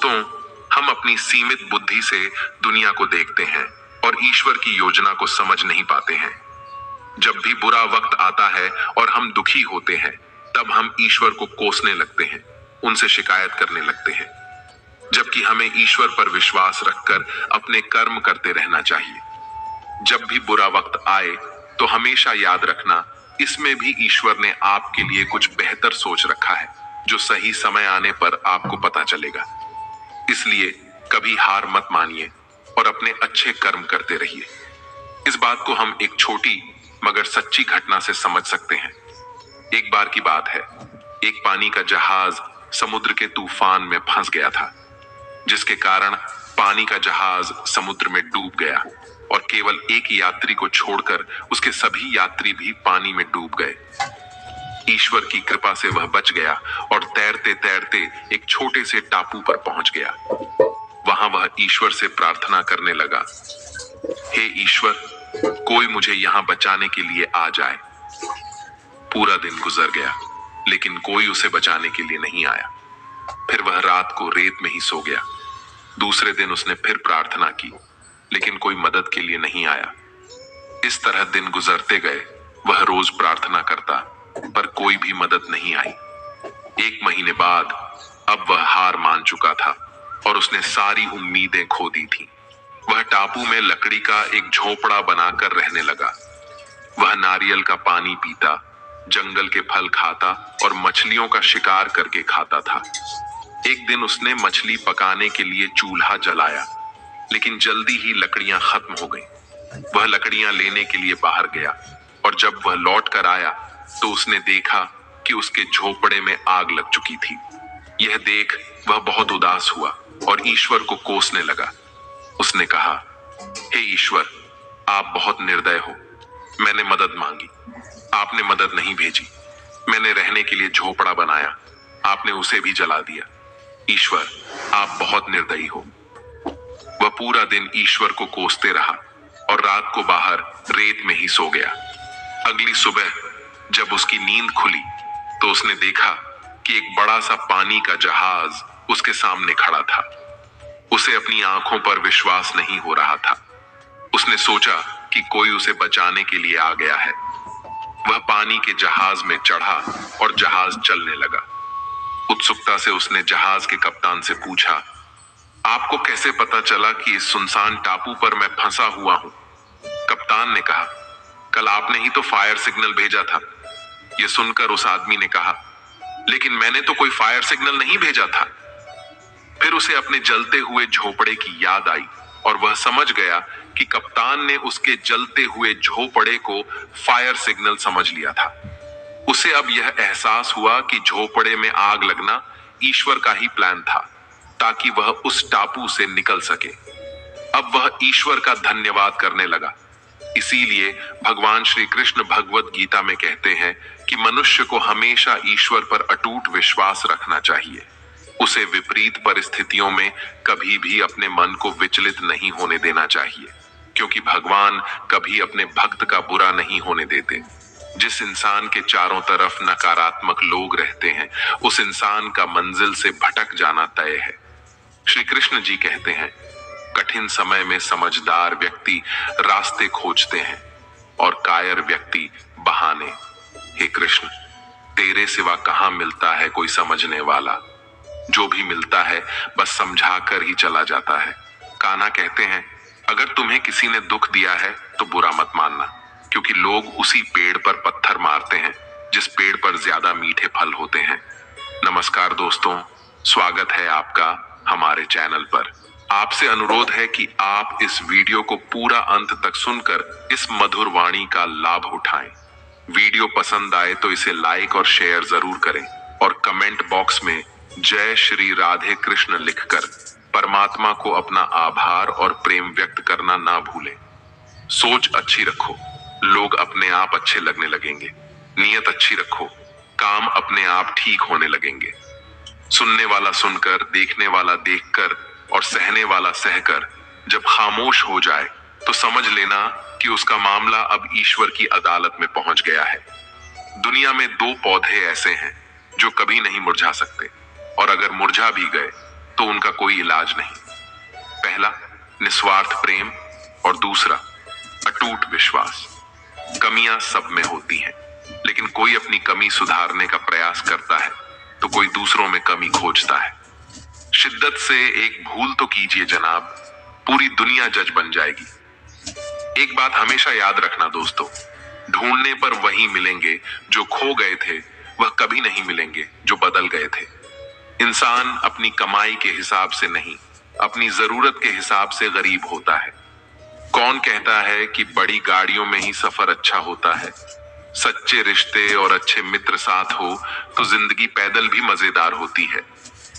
दोस्तों, हम अपनी सीमित बुद्धि से दुनिया को देखते हैं और ईश्वर की योजना को समझ नहीं पाते हैं। जब भी बुरा वक्त आता है और हम दुखी होते हैं, तब हम ईश्वर को कोसने लगते हैं, उनसे शिकायत करने लगते हैं, जबकि हमें ईश्वर पर विश्वास रखकर अपने कर्म करते रहना चाहिए। जब भी बुरा वक्त आए तो हमेशा याद रखना, इसमें भी ईश्वर ने आपके लिए कुछ बेहतर सोच रखा है, जो सही समय आने पर आपको पता चलेगा। इसलिए कभी हार मत मानिए और अपने अच्छे कर्म करते रहिए। इस बात को हम एक छोटी मगर सच्ची घटना से समझ सकते हैं। एक बार की बात है, एक पानी का जहाज समुद्र के तूफान में फंस गया था, जिसके कारण पानी का जहाज समुद्र में डूब गया और केवल एक यात्री को छोड़कर उसके सभी यात्री भी पानी में डूब गए। ईश्वर की कृपा से वह बच गया और तैरते तैरते एक छोटे से टापू पर पहुंच गया। वहां वह ईश्वर से प्रार्थना करने लगा, हे ईश्वर, कोई मुझे यहां बचाने के लिए आ जाए। पूरा दिन गुजर गया, लेकिन कोई उसे बचाने के लिए नहीं आया। फिर वह रात को रेत में ही सो गया। दूसरे दिन उसने फिर प्रार्थना की, लेकिन कोई मदद के लिए नहीं आया। इस तरह दिन गुजरते गए। वह रोज प्रार्थना करता, पर कोई भी मदद नहीं आई। एक महीने बाद अब वह हार मान चुका था और उसने सारी उम्मीदें खो दी थी। वह टापू में लकड़ी का एक झोपड़ा बनाकर रहने लगा। वह नारियल का पानी पीता, जंगल के फल खाता और मछलियों का शिकार करके खाता था। एक दिन उसने मछली पकाने के लिए चूल्हा जलाया, लेकिन जल्दी ही लकड़ियां खत्म हो गईं। वह लकड़ियां लेने के लिए बाहर गया और जब वह लौट कर आया तो उसने देखा कि उसके झोपड़े में आग लग चुकी थी। यह देख वह बहुत उदास हुआ और ईश्वर को कोसने लगा। उसने कहा, हे ईश्वर, आप बहुत निर्दय हो। मैंने मदद मांगी, आपने मदद नहीं भेजी। मैंने रहने के लिए झोपड़ा बनाया, आपने उसे भी जला दिया। ईश्वर, आप बहुत निर्दयी हो। वह पूरा दिन ईश्वर को कोसते रहा और रात को बाहर रेत में ही सो गया। अगली सुबह जब उसकी नींद खुली तो उसने देखा कि एक बड़ा सा पानी का जहाज उसके सामने खड़ा था। उसे अपनी आंखों पर विश्वास नहीं हो रहा था। उसने सोचा कि कोई उसे बचाने के लिए आ गया है। वह पानी के जहाज में चढ़ा और जहाज चलने लगा। उत्सुकता से उसने जहाज के कप्तान से पूछा, आपको कैसे पता चला कि इस सुनसान टापू पर मैं फंसा हुआ हूं? कप्तान ने कहा, कल आपने ही तो फायर सिग्नल भेजा था। यह सुनकर उस आदमी ने कहा, लेकिन मैंने तो कोई फायर सिग्नल नहीं भेजा था। फिर उसे अपने जलते हुए झोपड़े की याद आई और वह समझ गया कि कप्तान ने उसके जलते हुए झोपड़े को फायर सिग्नल समझ लिया था। उसे अब यह एहसास हुआ कि झोपड़े में आग लगना ईश्वर का ही प्लान था, ताकि वह उस टापू से निकल सके। अब वह ईश्वर का धन्यवाद करने लगा। इसीलिए भगवान श्री कृष्ण भगवत गीता में कहते हैं कि मनुष्य को हमेशा ईश्वर पर अटूट विश्वास रखना चाहिए। उसे विपरीत परिस्थितियों में कभी भी अपने मन को विचलित नहीं होने देना चाहिए, क्योंकि भगवान कभी अपने भक्त का बुरा नहीं होने देते। जिस इंसान के चारों तरफ नकारात्मक लोग रहते हैं, उस इंसान का मंजिल से भटक जाना तय है। श्री कृष्ण जी कहते हैं, कठिन समय में समझदार व्यक्ति रास्ते खोजते हैं और कायर व्यक्ति बहाने। हे कृष्ण, तेरे सिवा कहां मिलता है कोई समझने वाला? जो भी मिलता है बस समझा कर ही चला जाता है। कान्हा कहते हैं, अगर तुम्हें किसी ने दुख दिया है तो बुरा मत मानना, क्योंकि लोग उसी पेड़ पर पत्थर मारते हैं जिस पेड़ पर ज्यादा मीठे फल होते हैं। नमस्कार दोस्तों, स्वागत है आपका हमारे चैनल पर। आपसे अनुरोध है कि आप इस वीडियो को पूरा अंत तक सुनकर इस मधुर वाणी का लाभ उठाएं। वीडियो पसंद आए तो इसे लाइक और शेयर जरूर करें और कमेंट बॉक्स में जय श्री राधे कृष्ण लिखकर परमात्मा को अपना आभार और प्रेम व्यक्त करना ना भूलें। सोच अच्छी रखो, लोग अपने आप अच्छे लगने लगेंगे। नीयत अच्छी रखो, काम अपने आप ठीक होने लगेंगे। सुनने वाला सुनकर, देखने वाला देखकर और सहने वाला सहकर जब खामोश हो जाए तो समझ लेना कि उसका मामला अब ईश्वर की अदालत में पहुंच गया है। दुनिया में दो पौधे ऐसे हैं जो कभी नहीं मुरझा सकते, और अगर मुरझा भी गए तो उनका कोई इलाज नहीं। पहला, निस्वार्थ प्रेम, और दूसरा, अटूट विश्वास। कमियां सब में होती हैं, लेकिन कोई अपनी कमी सुधारने का प्रयास करता है तो कोई दूसरों में कमी खोजता है। शिद्दत से एक भूल तो कीजिए जनाब, पूरी दुनिया जज बन जाएगी। एक बात हमेशा याद रखना दोस्तों, ढूंढने पर वही मिलेंगे जो खो गए थे, वह कभी नहीं मिलेंगे जो बदल गए थे। इंसान अपनी कमाई के हिसाब से नहीं, अपनी जरूरत के हिसाब से गरीब होता है। कौन कहता है कि बड़ी गाड़ियों में ही सफर अच्छा होता है? सच्चे रिश्ते और अच्छे मित्र साथ हो तो जिंदगी पैदल भी मजेदार होती है।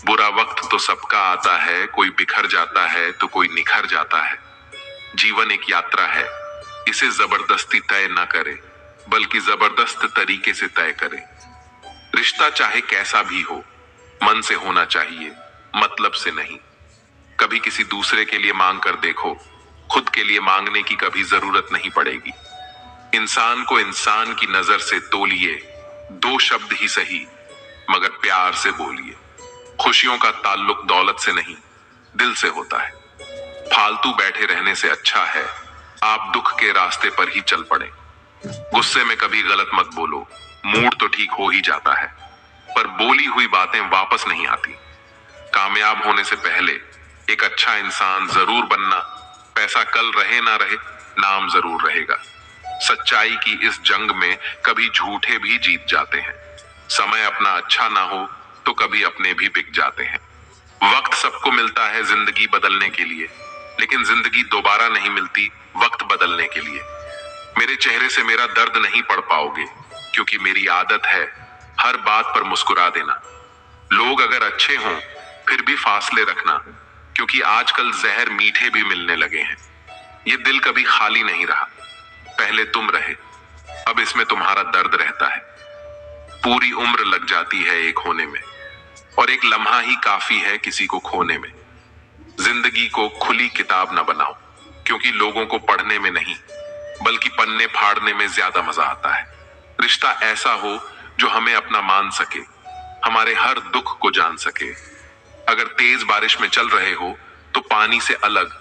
बुरा वक्त तो सबका आता है, कोई बिखर जाता है तो कोई निखर जाता है। जीवन एक यात्रा है, इसे जबरदस्ती तय न करे, बल्कि जबरदस्त तरीके से तय करे। रिश्ता चाहे कैसा भी हो, मन से होना चाहिए, मतलब से नहीं। कभी किसी दूसरे के लिए मांग कर देखो, खुद के लिए मांगने की कभी जरूरत नहीं पड़ेगी। इंसान को इंसान की नजर से तोलिए, दो शब्द ही सही, मगर प्यार से बोलिए। खुशियों का ताल्लुक दौलत से नहीं, दिल से होता है। फालतू बैठे रहने से अच्छा है आप दुख के रास्ते पर ही चल पड़े। गुस्से में कभी गलत मत बोलो, मूड तो ठीक हो ही जाता है, पर बोली हुई बातें वापस नहीं आती। कामयाब होने से पहले एक अच्छा इंसान जरूर बनना। पैसा कल रहे ना रहे, नाम जरूर रहेगा। सच्चाई की इस जंग में कभी झूठे भी जीत जाते हैं। समय अपना अच्छा ना हो तो कभी अपने भी बिक जाते हैं। वक्त सबको मिलता है जिंदगी बदलने के लिए, लेकिन जिंदगी दोबारा नहीं मिलती वक्त बदलने के लिए। मेरे चेहरे से मेरा दर्द नहीं पढ़ पाओगे, क्योंकि मेरी आदत है हर बात पर मुस्कुरा देना। लोग अगर अच्छे हों फिर भी फासले रखना, क्योंकि आजकल जहर मीठे भी मिलने लगे हैं। ये दिल कभी खाली नहीं रहा, पहले तुम रहे, अब इसमें तुम्हारा दर्द रहता है। पूरी उम्र लग जाती है एक होने में, और एक लम्हा ही काफी है किसी को खोने में। जिंदगी को खुली किताब न बनाओ, क्योंकि लोगों को पढ़ने में नहीं, बल्कि पन्ने फाड़ने में ज्यादा मजा आता है। रिश्ता ऐसा हो जो हमें अपना मान सके, हमारे हर दुख को जान सके। अगर तेज बारिश में चल रहे हो तो पानी से अलग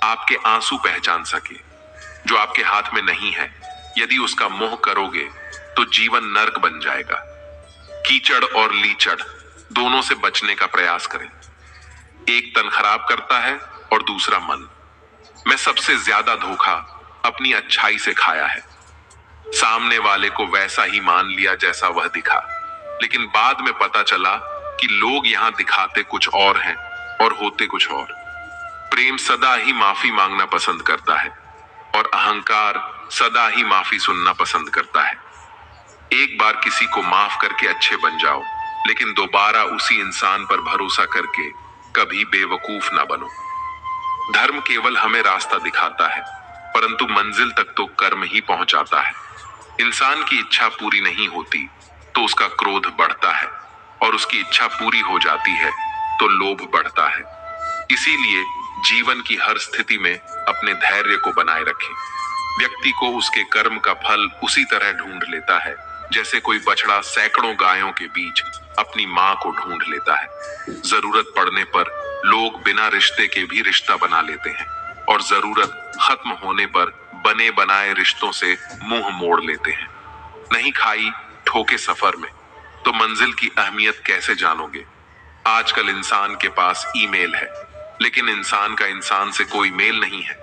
आपके आंसू पहचान सके। जो आपके हाथ में नहीं है, यदि उसका मोह करोगे तो जीवन नर्क बन जाएगा। कीचड़ और लीचड़ दोनों से बचने का प्रयास करें। एक तन खराब करता है और दूसरा मन। मैं सबसे ज्यादा धोखा अपनी अच्छाई से खाया है। सामने वाले को वैसा ही मान लिया जैसा वह दिखा, लेकिन बाद में पता चला कि लोग यहां दिखाते कुछ और हैं और होते कुछ और। प्रेम सदा ही माफी मांगना पसंद करता है, और अहंकार सदा ही माफी सुनना पसंद करता है। एक बार किसी को माफ करके अच्छे बन जाओ, लेकिन दोबारा उसी इंसान पर भरोसा करके कभी बेवकूफ ना बनो। धर्म केवल हमें रास्ता दिखाता है, परंतु मंजिल तक तो कर्म ही पहुंचाता है। इंसान की इच्छा पूरी नहीं होती तो उसका क्रोध बढ़ता है, और उसकी इच्छा पूरी हो जाती है तो लोभ बढ़ता है। इसीलिए जीवन की हर स्थिति में अपने धैर्य को बनाए रखें। व्यक्ति को उसके कर्म का फल उसी तरह ढूंढ लेता है जैसे कोई बछड़ा सैकड़ों गायों के बीच अपनी मां को ढूंढ लेता है। जरूरत पड़ने पर लोग बिना रिश्ते के भी रिश्ता बना लेते हैं, और जरूरत खत्म होने पर बने बनाए रिश्तों से मुंह मोड़ लेते हैं। नहीं खाई ठोके सफर में तो मंजिल की अहमियत कैसे जानोगे? आजकल इंसान के पास ईमेल है, लेकिन इंसान का इंसान से कोई मेल नहीं है।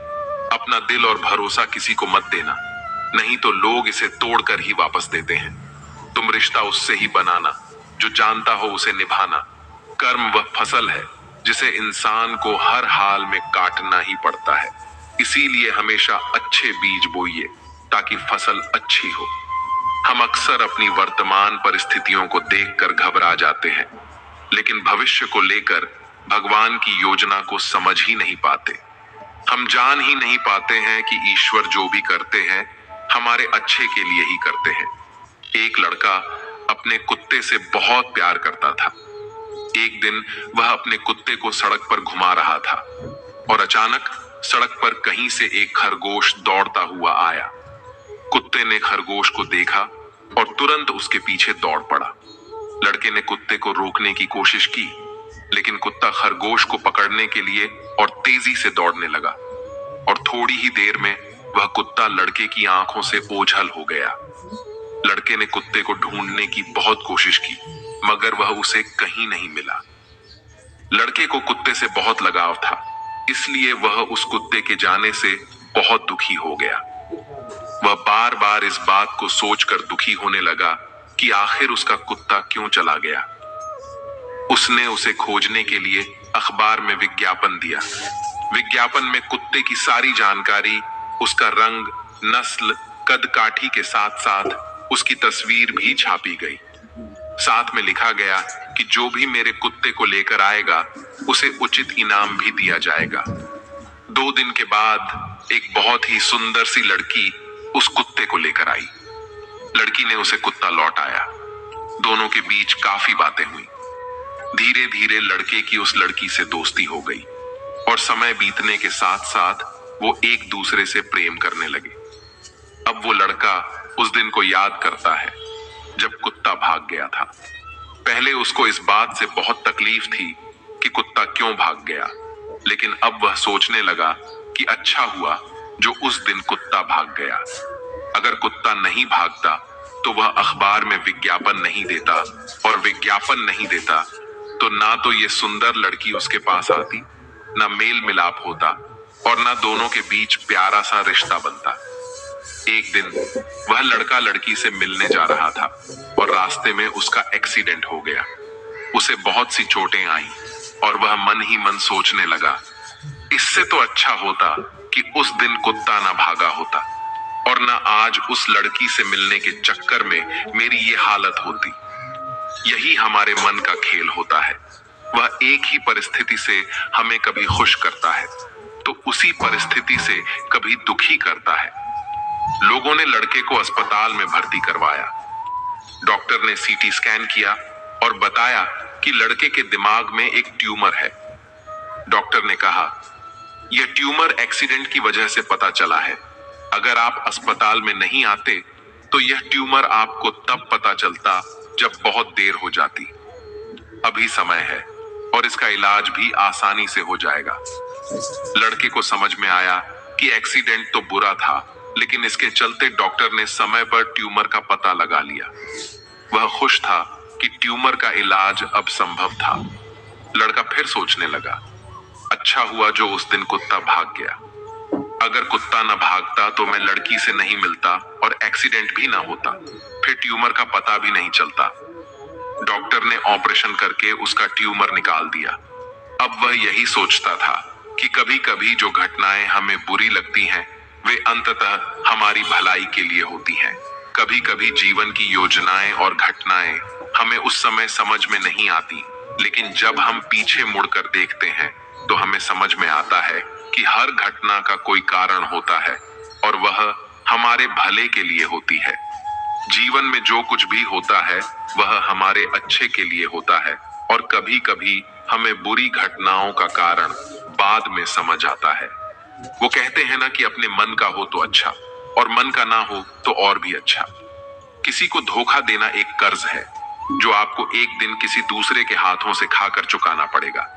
अपना दिल और भरोसा किसी को मत देना, नहीं तो लोग इसे तोड़कर ही वापस देते हैं। तुम रिश्ता उससे ही बनाना जो जानता हो उसे निभाना। कर्म वह फसल है जिसे इंसान को हर हाल में काटना ही पड़ता है। इसीलिए हमेशा अच्छे बीज बोइए ताकि फसल अच्छी हो। हम अक्सर अपनी वर्तमान परिस्थितियों को देखकर घबरा जाते हैं, लेकिन भविष्य को लेकर भगवान की योजना को समझ ही नहीं पाते। हम जान ही नहीं पाते हैं कि ईश्वर जो भी करते हैं हमारे अच्छे के लिए ही करते हैं। एक लड़का अपने कुत्ते से बहुत प्यार करता था। एक दिन वह अपने कुत्ते को सड़क पर घुमा रहा था, और अचानक सड़क पर कहीं से एक खरगोश दौड़ता हुआ आया। कुत्ते ने खरगोश को देखा और तुरंत उसके पीछे दौड़ पड़ा। लड़के ने कुत्ते को रोकने की कोशिश की, लेकिन कुत्ता खरगोश को पकड़ने के लिए और तेजी से दौड़ने लगा और थोड़ी ही देर में वह कुत्ता लड़के की आंखों से ओझल हो गया। लड़के ने कुत्ते को ढूंढने की बहुत कोशिश की, मगर वह उसे कहीं नहीं मिला। लड़के को कुत्ते से बहुत लगाव था, इसलिए वह उस कुत्ते के जाने से बहुत दुखी हो गया। वह बार बार इस बात को सोचकर दुखी होने लगा कि आखिर उसका कुत्ता क्यों चला गया। उसने उसे खोजने के लिए अखबार में विज्ञापन दिया। विज्ञापन में कुत्ते की सारी जानकारी, उसका रंग, नस्ल, कद काठी के साथ साथ उसकी तस्वीर भी छापी गई। साथ में लिखा गया कि जो भी मेरे कुत्ते को लेकर आएगा उसे उचित इनाम भी दिया जाएगा। 2 दिन के बाद एक बहुत ही सुंदर सी लड़की उस कुत्ते को लेकर आई। लड़की ने उसे कुत्ता लौटाया। दोनों के बीच काफी बातें हुई। धीरे धीरे लड़के की उस लड़की से दोस्ती हो गई और समय बीतने के साथ साथ वो एक दूसरे से प्रेम करने लगे। अब वो लड़का उस दिन को याद करता है जब कुत्ता भाग गया था। पहले उसको इस बात से बहुत तकलीफ थी कि कुत्ता क्यों भाग गया, लेकिन अब वह सोचने लगा कि अच्छा हुआ जो उस दिन कुत्ता भाग गया। अगर कुत्ता नहीं भागता तो वह अखबार में विज्ञापन नहीं देता, और विज्ञापन नहीं देता तो ना तो ये सुंदर लड़की उसके पास आती, ना मेल मिलाप होता और ना दोनों के बीच प्यारा सा रिश्ता बनता। एक दिन वह लड़का लड़की से मिलने जा रहा था और रास्ते में उसका एक्सीडेंट हो गया। उसे बहुत सी चोटें आईं और वह मन ही मन सोचने लगा, इससे तो अच्छा होता कि उस दिन कुत्ता ना भागा होता और ना आज उस लड़की से मिलने के चक्कर में मेरी ये हालत होती। यही हमारे मन का खेल होता है। वह एक ही परिस्थिति से हमें कभी खुश करता है तो उसी परिस्थिति से कभी दुखी करता है। लोगों ने लड़के को अस्पताल में भर्ती करवाया। डॉक्टर ने सीटी स्कैन किया और बताया कि लड़के के दिमाग में एक ट्यूमर है। डॉक्टर ने कहा, यह ट्यूमर एक्सीडेंट की वजह से पता चला है। अगर आप अस्पताल में नहीं आते तो यह ट्यूमर आपको तब पता चलता जब बहुत देर हो जाती। अभी समय है और इसका इलाज भी आसानी से हो जाएगा। लड़के को समझ में आया कि एक्सीडेंट तो बुरा था, लेकिन इसके चलते डॉक्टर ने समय पर ट्यूमर का पता लगा लिया। वह खुश था कि ट्यूमर का इलाज अब संभव था। लड़का फिर सोचने लगा, अच्छा हुआ जो उस दिन कुत्ता भाग गया। अगर कुत्ता न भागता तो मैं लड़की से नहीं मिलता और एक्सीडेंट भी ना होता, फिर ट्यूमर का पता भी नहीं चलता। डॉक्टर ने ऑपरेशन करके उसका ट्यूमर निकाल दिया। अब वह यही सोचता था कि कभी कभी जो घटनाएं हमें बुरी लगती हैं वे अंततः हमारी भलाई के लिए होती हैं। कभी कभी जीवन की योजनाएं और घटनाएं हमें उस समय समझ में नहीं आती, लेकिन जब हम पीछे मुड़कर देखते हैं तो हमें समझ में आता है कि हर घटना का कोई कारण होता है और वह हमारे भले के लिए होती है। जीवन में जो कुछ भी होता है वह हमारे अच्छे के लिए होता है और कभी कभी हमें बुरी घटनाओं का कारण बाद में समझ आता है। वो कहते हैं ना कि अपने मन का हो तो अच्छा और मन का ना हो तो और भी अच्छा। किसी को धोखा देना एक कर्ज है जो आपको एक दिन किसी दूसरे के हाथों से खाकर चुकाना पड़ेगा।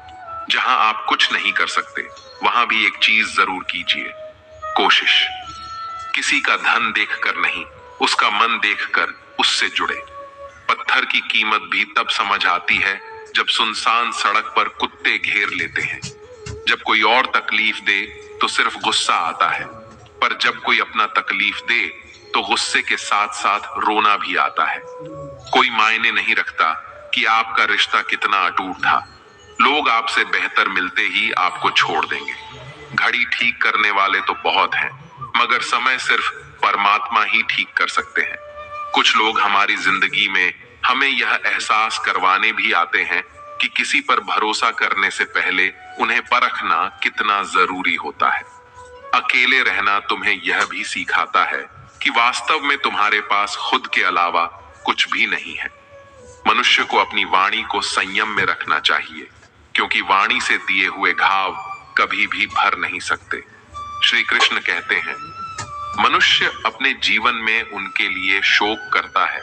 जहां आप कुछ नहीं कर सकते वहां भी एक चीज जरूर कीजिए, कोशिश। किसी का धन देखकर नहीं, उसका मन देखकर उससे जुड़े। पत्थर की कीमत भी तब समझ आती है जब सुनसान सड़क पर कुत्ते घेर लेते हैं। जब कोई और तकलीफ दे तो सिर्फ गुस्सा आता है, पर जब कोई अपना तकलीफ दे तो गुस्से के साथ साथ रोना भी आता है। कोई मायने नहीं रखता कि आपका रिश्ता कितना अटूट था, लोग आपसे बेहतर मिलते ही आपको छोड़ देंगे। घड़ी ठीक करने वाले तो बहुत हैं, मगर समय सिर्फ परमात्मा ही ठीक कर सकते हैं। कुछ लोग हमारी जिंदगी में हमें यह एहसास करवाने भी आते हैं कि किसी पर भरोसा करने से पहले उन्हें परखना कितना जरूरी होता है। अकेले रहना तुम्हें यह भी सिखाता है कि वास्तव में तुम्हारे पास खुद के अलावा कुछ भी नहीं है। मनुष्य को अपनी वाणी को संयम में रखना चाहिए, क्योंकि वाणी से दिए हुए घाव कभी भी भर नहीं सकते। श्री कृष्ण कहते हैं, मनुष्य अपने जीवन में उनके लिए शोक करता है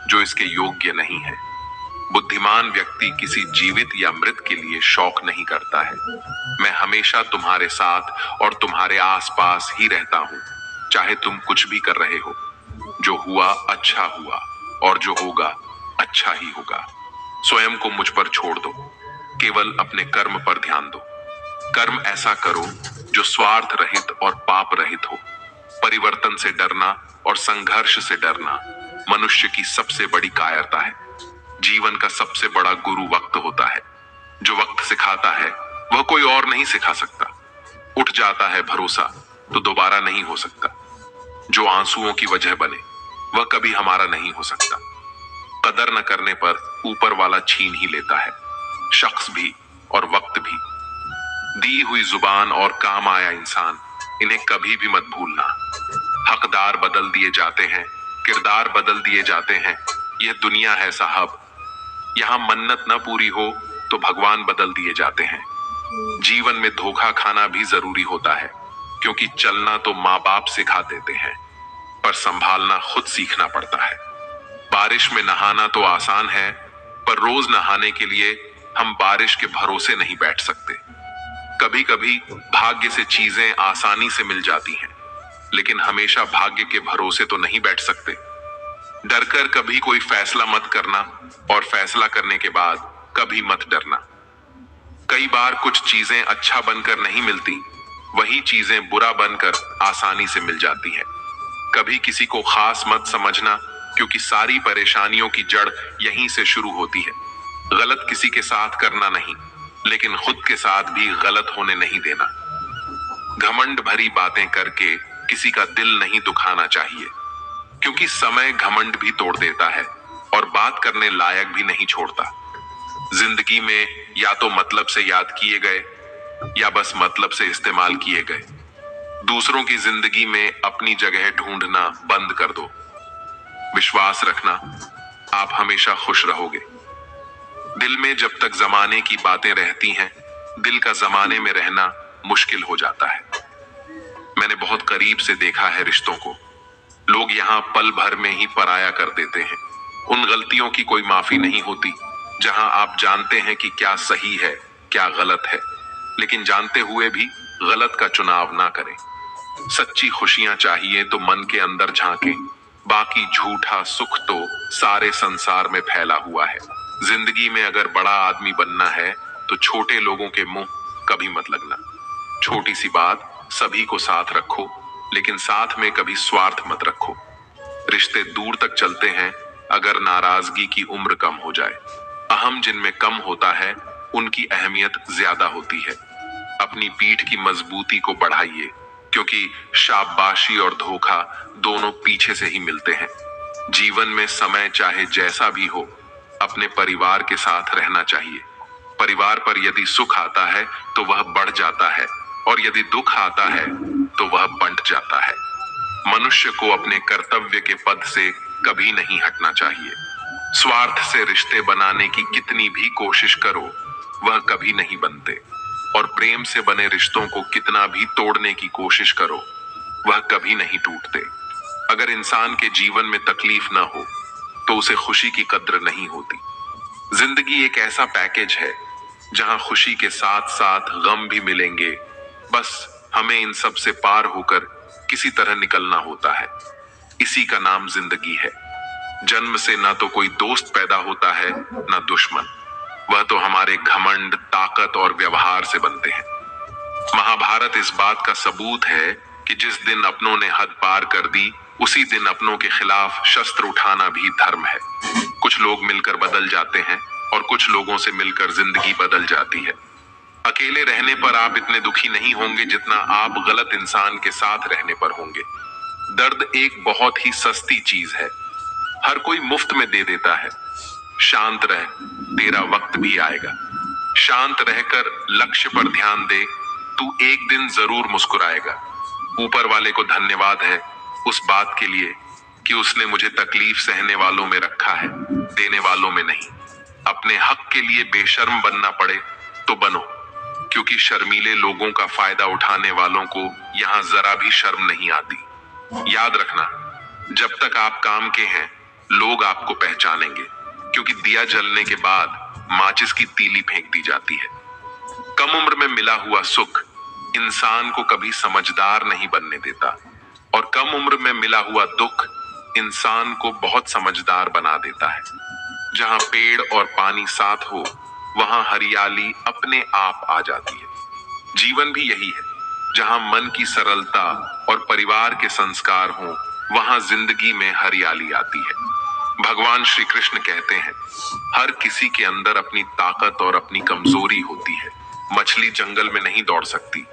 जो इसके योग्य नहीं है। बुद्धिमान व्यक्ति किसी जीवित या मृत के लिए शौक नहीं करता है। मैं हमेशा तुम्हारे साथ और तुम्हारे आसपास ही रहता हूं, चाहे तुम कुछ भी कर रहे हो। जो हुआ अच्छा हुआ और जो होगा अच्छा ही होगा। स्वयं को मुझ पर छोड़ दो, केवल अपने कर्म पर ध्यान दो। कर्म ऐसा करो जो स्वार्थ रहित और पाप रहित हो। परिवर्तन से डरना और संघर्ष से डरना मनुष्य की सबसे बड़ी कायरता है। जीवन का सबसे बड़ा गुरु वक्त होता है। जो वक्त सिखाता है वह कोई और नहीं सिखा सकता। उठ जाता है भरोसा तो दोबारा नहीं हो सकता। जो आंसुओं की वजह बने वह कभी हमारा नहीं हो सकता। कदर न करने पर ऊपर वाला छीन ही लेता है, शख्स भी और वक्त भी। दी हुई जुबान और काम आया इंसान, इन्हें कभी भी मत भूलना। हकदार बदल दिए जाते हैं, किरदार बदल दिए जाते हैं। यह दुनिया है साहब, यहां मन्नत न पूरी हो तो भगवान बदल दिए जाते हैं। जीवन में धोखा खाना भी जरूरी होता है, क्योंकि चलना तो माँ बाप सिखा देते हैं, पर संभालना खुद सीखना पड़ता है। बारिश में नहाना तो आसान है, पर रोज नहाने के लिए हम बारिश के भरोसे नहीं बैठ सकते। कभी कभी भाग्य से चीजें आसानी से मिल जाती हैं, लेकिन हमेशा भाग्य के भरोसे तो नहीं बैठ सकते। डरकर कभी कोई फैसला मत करना और फैसला करने के बाद कभी मत डरना। कई बार कुछ चीजें अच्छा बनकर नहीं मिलती, वही चीजें बुरा बनकर आसानी से मिल जाती हैं। कभी किसी को खास मत समझना, क्योंकि सारी परेशानियों की जड़ यहीं से शुरू होती है। गलत किसी के साथ करना नहीं, लेकिन खुद के साथ भी गलत होने नहीं देना। घमंड भरी बातें करके किसी का दिल नहीं दुखाना चाहिए, क्योंकि समय घमंड भी तोड़ देता है और बात करने लायक भी नहीं छोड़ता। जिंदगी में या तो मतलब से याद किए गए या बस मतलब से इस्तेमाल किए गए। दूसरों की जिंदगी में अपनी जगह ढूंढना बंद कर दो। विश्वास रखना, आप हमेशा खुश रहोगे। दिल में जब तक जमाने की बातें रहती हैं, दिल का जमाने में रहना मुश्किल हो जाता है। मैंने बहुत करीब से देखा है रिश्तों को। लोग यहाँ पल भर में ही पराया कर देते हैं। उन गलतियों की कोई माफी नहीं होती, जहां आप जानते हैं कि क्या सही है क्या गलत है, लेकिन जानते हुए भी गलत का चुनाव ना करें। सच्ची खुशियां चाहिए तो मन के अंदर झांकें, बाकी झूठा सुख तो सारे संसार में फैला हुआ है। जिंदगी में अगर बड़ा आदमी बनना है तो छोटे लोगों के मुंह कभी मत लगना। छोटी सी बात, सभी को साथ रखो, लेकिन साथ में कभी स्वार्थ मत रखो। रिश्ते दूर तक चलते हैं अगर नाराजगी की उम्र कम हो जाए। अहम जिनमें कम होता है उनकी अहमियत ज्यादा होती है। अपनी पीठ की मजबूती को बढ़ाइए, क्योंकि शाबाशी और धोखा दोनों पीछे से ही मिलते हैं। जीवन में समय चाहे जैसा भी हो, अपने परिवार के साथ रहना चाहिए। परिवार पर यदि सुख आता है तो वह बढ़ जाता है, और यदि दुख आता है तो वह बंट जाता है। मनुष्य को अपने कर्तव्य के पद से कभी नहीं हटना चाहिए। स्वार्थ से रिश्ते बनाने की कितनी भी कोशिश करो, वह कभी नहीं बनते। और प्रेम से बने रिश्तों को कितना भी तोड़ने की कोशिश करो, वह कभी नहीं टूटते। अगर इंसान के जीवन में तकलीफ ना हो तो उसे खुशी की कद्र नहीं होती। जिंदगी एक ऐसा पैकेज है जहां खुशी के साथ साथ गम भी मिलेंगे। बस हमें इन सब से पार होकर किसी तरह निकलना होता है। इसी का नाम जिंदगी है। जन्म से ना तो कोई दोस्त पैदा होता है ना दुश्मन, वह तो हमारे घमंड, ताकत और व्यवहार से बनते हैं। महाभारत इस बात का सबूत है कि जिस दिन अपनों ने हद पार कर दी, उसी दिन अपनों के खिलाफ शस्त्र उठाना भी धर्म है। कुछ लोग मिलकर बदल जाते हैं और कुछ लोगों से मिलकर जिंदगी बदल जाती है। अकेले रहने पर आप इतने दुखी नहीं होंगे जितना आप गलत इंसान के साथ रहने पर होंगे। दर्द एक बहुत ही सस्ती चीज है, हर कोई मुफ्त में दे देता है। शांत रह, तेरा वक्त भी आएगा। शांत रहकर लक्ष्य पर ध्यान दे, तू एक दिन जरूर मुस्कुराएगा। ऊपर वाले को धन्यवाद है उस बात के लिए कि उसने मुझे तकलीफ सहने वालों में रखा है, देने वालों में नहीं। अपने हक के लिए बेशर्म बनना पड़े तो बनो, क्योंकि शर्मीले लोगों का फायदा उठाने वालों को यहां जरा भी शर्म नहीं आती। याद रखना, जब तक आप काम के हैं लोग आपको पहचानेंगे, क्योंकि दिया जलने के बाद माचिस की तीली फेंक दी जाती है। कम उम्र में मिला हुआ सुख इंसान को कभी समझदार नहीं बनने देता और कम उम्र में मिला हुआ दुख इंसान को बहुत समझदार बना देता है। जहां पेड़ और पानी साथ हो वहां हरियाली अपने आप आ जाती है। जीवन भी यही है, जहां मन की सरलता और परिवार के संस्कार हो वहां जिंदगी में हरियाली आती है। भगवान श्री कृष्ण कहते हैं, हर किसी के अंदर अपनी ताकत और अपनी कमजोरी होती है। मछली जंगल में नहीं दौड़ सकती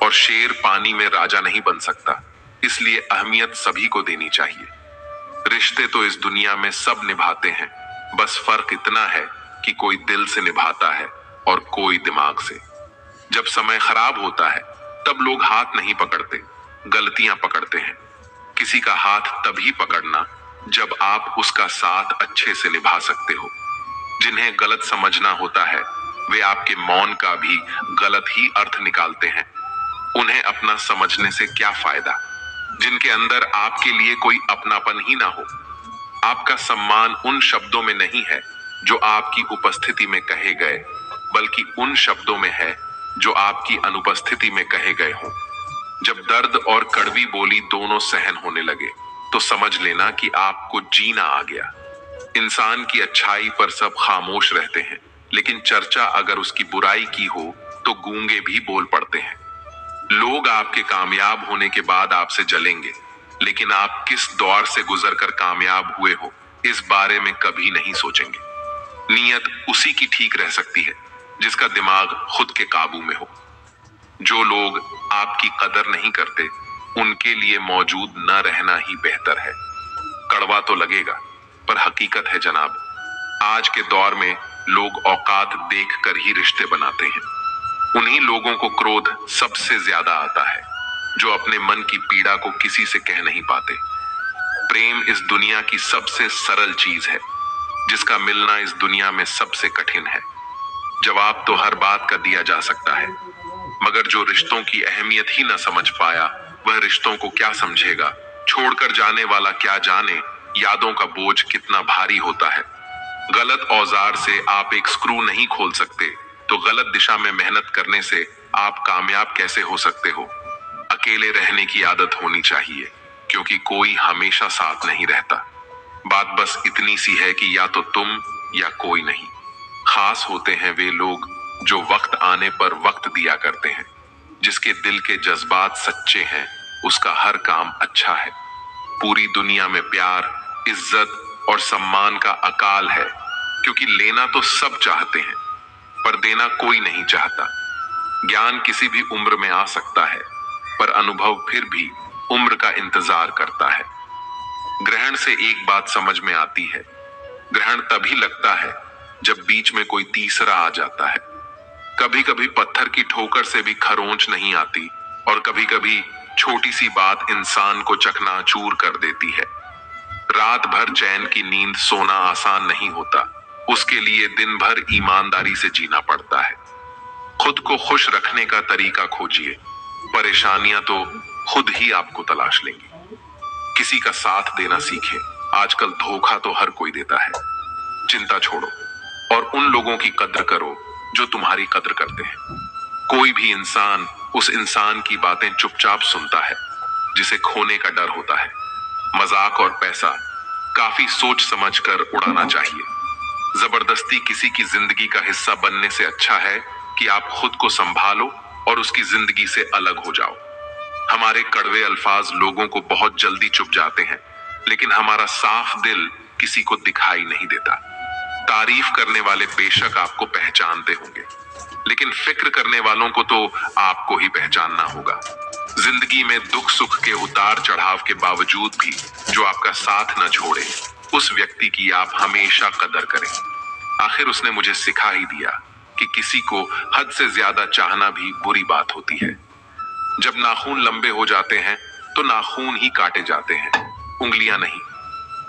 और शेर पानी में राजा नहीं बन सकता, इसलिए अहमियत सभी को देनी चाहिए। रिश्ते तो इस दुनिया में सब निभाते हैं, बस फर्क इतना है कि कोई दिल से निभाता है और कोई दिमाग से। जब समय खराब होता है तब लोग हाथ नहीं पकड़ते, गलतियां पकड़ते हैं। किसी का हाथ तभी पकड़ना जब आप उसका साथ अच्छे से निभा सकते हो। जिन्हें गलत समझना होता है वे आपके मौन का भी गलत ही अर्थ निकालते हैं। उन्हें अपना समझने से क्या फायदा, जिनके अंदर आपके लिए कोई अपनापन ही ना हो। आपका सम्मान उन शब्दों में नहीं है जो आपकी उपस्थिति में कहे गए, बल्कि उन शब्दों में है जो आपकी अनुपस्थिति में कहे गए हों। जब दर्द और कड़वी बोली दोनों सहन होने लगे तो समझ लेना कि आपको जीना आ गया। इंसान की अच्छाई पर सब खामोश रहते हैं, लेकिन चर्चा अगर उसकी बुराई की हो तो गूंगे भी बोल पड़ते हैं। लोग आपके कामयाब होने के बाद आपसे जलेंगे, लेकिन आप किस दौर से गुजरकर कामयाब हुए हो इस बारे में कभी नहीं सोचेंगे। नीयत उसी की ठीक रह सकती है जिसका दिमाग खुद के काबू में हो। जो लोग आपकी कदर नहीं करते उनके लिए मौजूद न रहना ही बेहतर है। कड़वा तो लगेगा पर हकीकत है जनाब, आज के दौर में लोग औकात देखकर ही रिश्ते बनाते हैं। उन्हीं लोगों को क्रोध सबसे ज्यादा आता है जो अपने मन की पीड़ा को किसी से कह नहीं पाते। प्रेम इस दुनिया की सबसे सरल चीज है, जिसका मिलना इस दुनिया में सबसे कठिन है। जवाब तो हर बात का दिया जा सकता है, मगर जो रिश्तों की अहमियत ही न समझ पाया वह रिश्तों को क्या समझेगा। छोड़कर जाने वाला क्या जाने यादों का बोझ कितना भारी होता है। गलत औजार से आप एक स्क्रू नहीं खोल सकते, तो गलत दिशा में मेहनत करने से आप कामयाब कैसे हो सकते हो। अकेले रहने की आदत होनी चाहिए, क्योंकि कोई हमेशा साथ नहीं रहता। बात बस इतनी सी है कि या तो तुम या कोई नहीं। खास होते हैं वे लोग जो वक्त आने पर वक्त दिया करते हैं। जिसके दिल के जज्बात सच्चे हैं उसका हर काम अच्छा है। पूरी दुनिया में प्यार, इज्जत और सम्मान का अकाल है, क्योंकि लेना तो सब चाहते हैं पर देना कोई नहीं चाहता। ज्ञान किसी भी उम्र में आ सकता है, पर अनुभव फिर भी उम्र का इंतजार करता है। ग्रहण से एक बात समझ में आती है, ग्रहण तभी लगता है जब बीच में कोई तीसरा आ जाता है। कभी कभी पत्थर की ठोकर से भी खरोंच नहीं आती और कभी कभी छोटी सी बात इंसान को चकनाचूर कर देती है। रात भर चैन की नींद सोना आसान नहीं होता, उसके लिए दिन भर ईमानदारी से जीना पड़ता है। खुद को खुश रखने का तरीका खोजिए, परेशानियां तो खुद ही आपको तलाश लेंगी। किसी का साथ देना सीखें, आजकल धोखा तो हर कोई देता है। चिंता छोड़ो और उन लोगों की कद्र करो जो तुम्हारी कद्र करते हैं। कोई भी इंसान उस इंसान की बातें चुपचाप सुनता है जिसे खोने का डर होता है। मजाक और पैसा काफी सोच समझकर उड़ाना चाहिए। जबरदस्ती किसी की जिंदगी का हिस्सा बनने से अच्छा है कि आप खुद को संभालो और उसकी जिंदगी से अलग हो जाओ। हमारे कड़वे अल्फाज लोगों को बहुत जल्दी चुभ जाते हैं, लेकिन हमारा साफ दिल किसी को दिखाई नहीं देता। तारीफ करने वाले बेशक आपको पहचानते होंगे, लेकिन फिक्र करने वालों को तो आपको ही पहचानना होगा। जिंदगी में दुख सुख के उतार चढ़ाव के बावजूद भी जो आपका साथ न छोड़े, उस व्यक्ति की आप हमेशा कदर करें। आखिर उसने मुझे सिखा ही दिया कि किसी को हद से ज्यादा चाहना भी बुरी बात होती है। जब नाखून लंबे हो जाते हैं तो नाखून ही काटे जाते हैं, उंगलियां नहीं।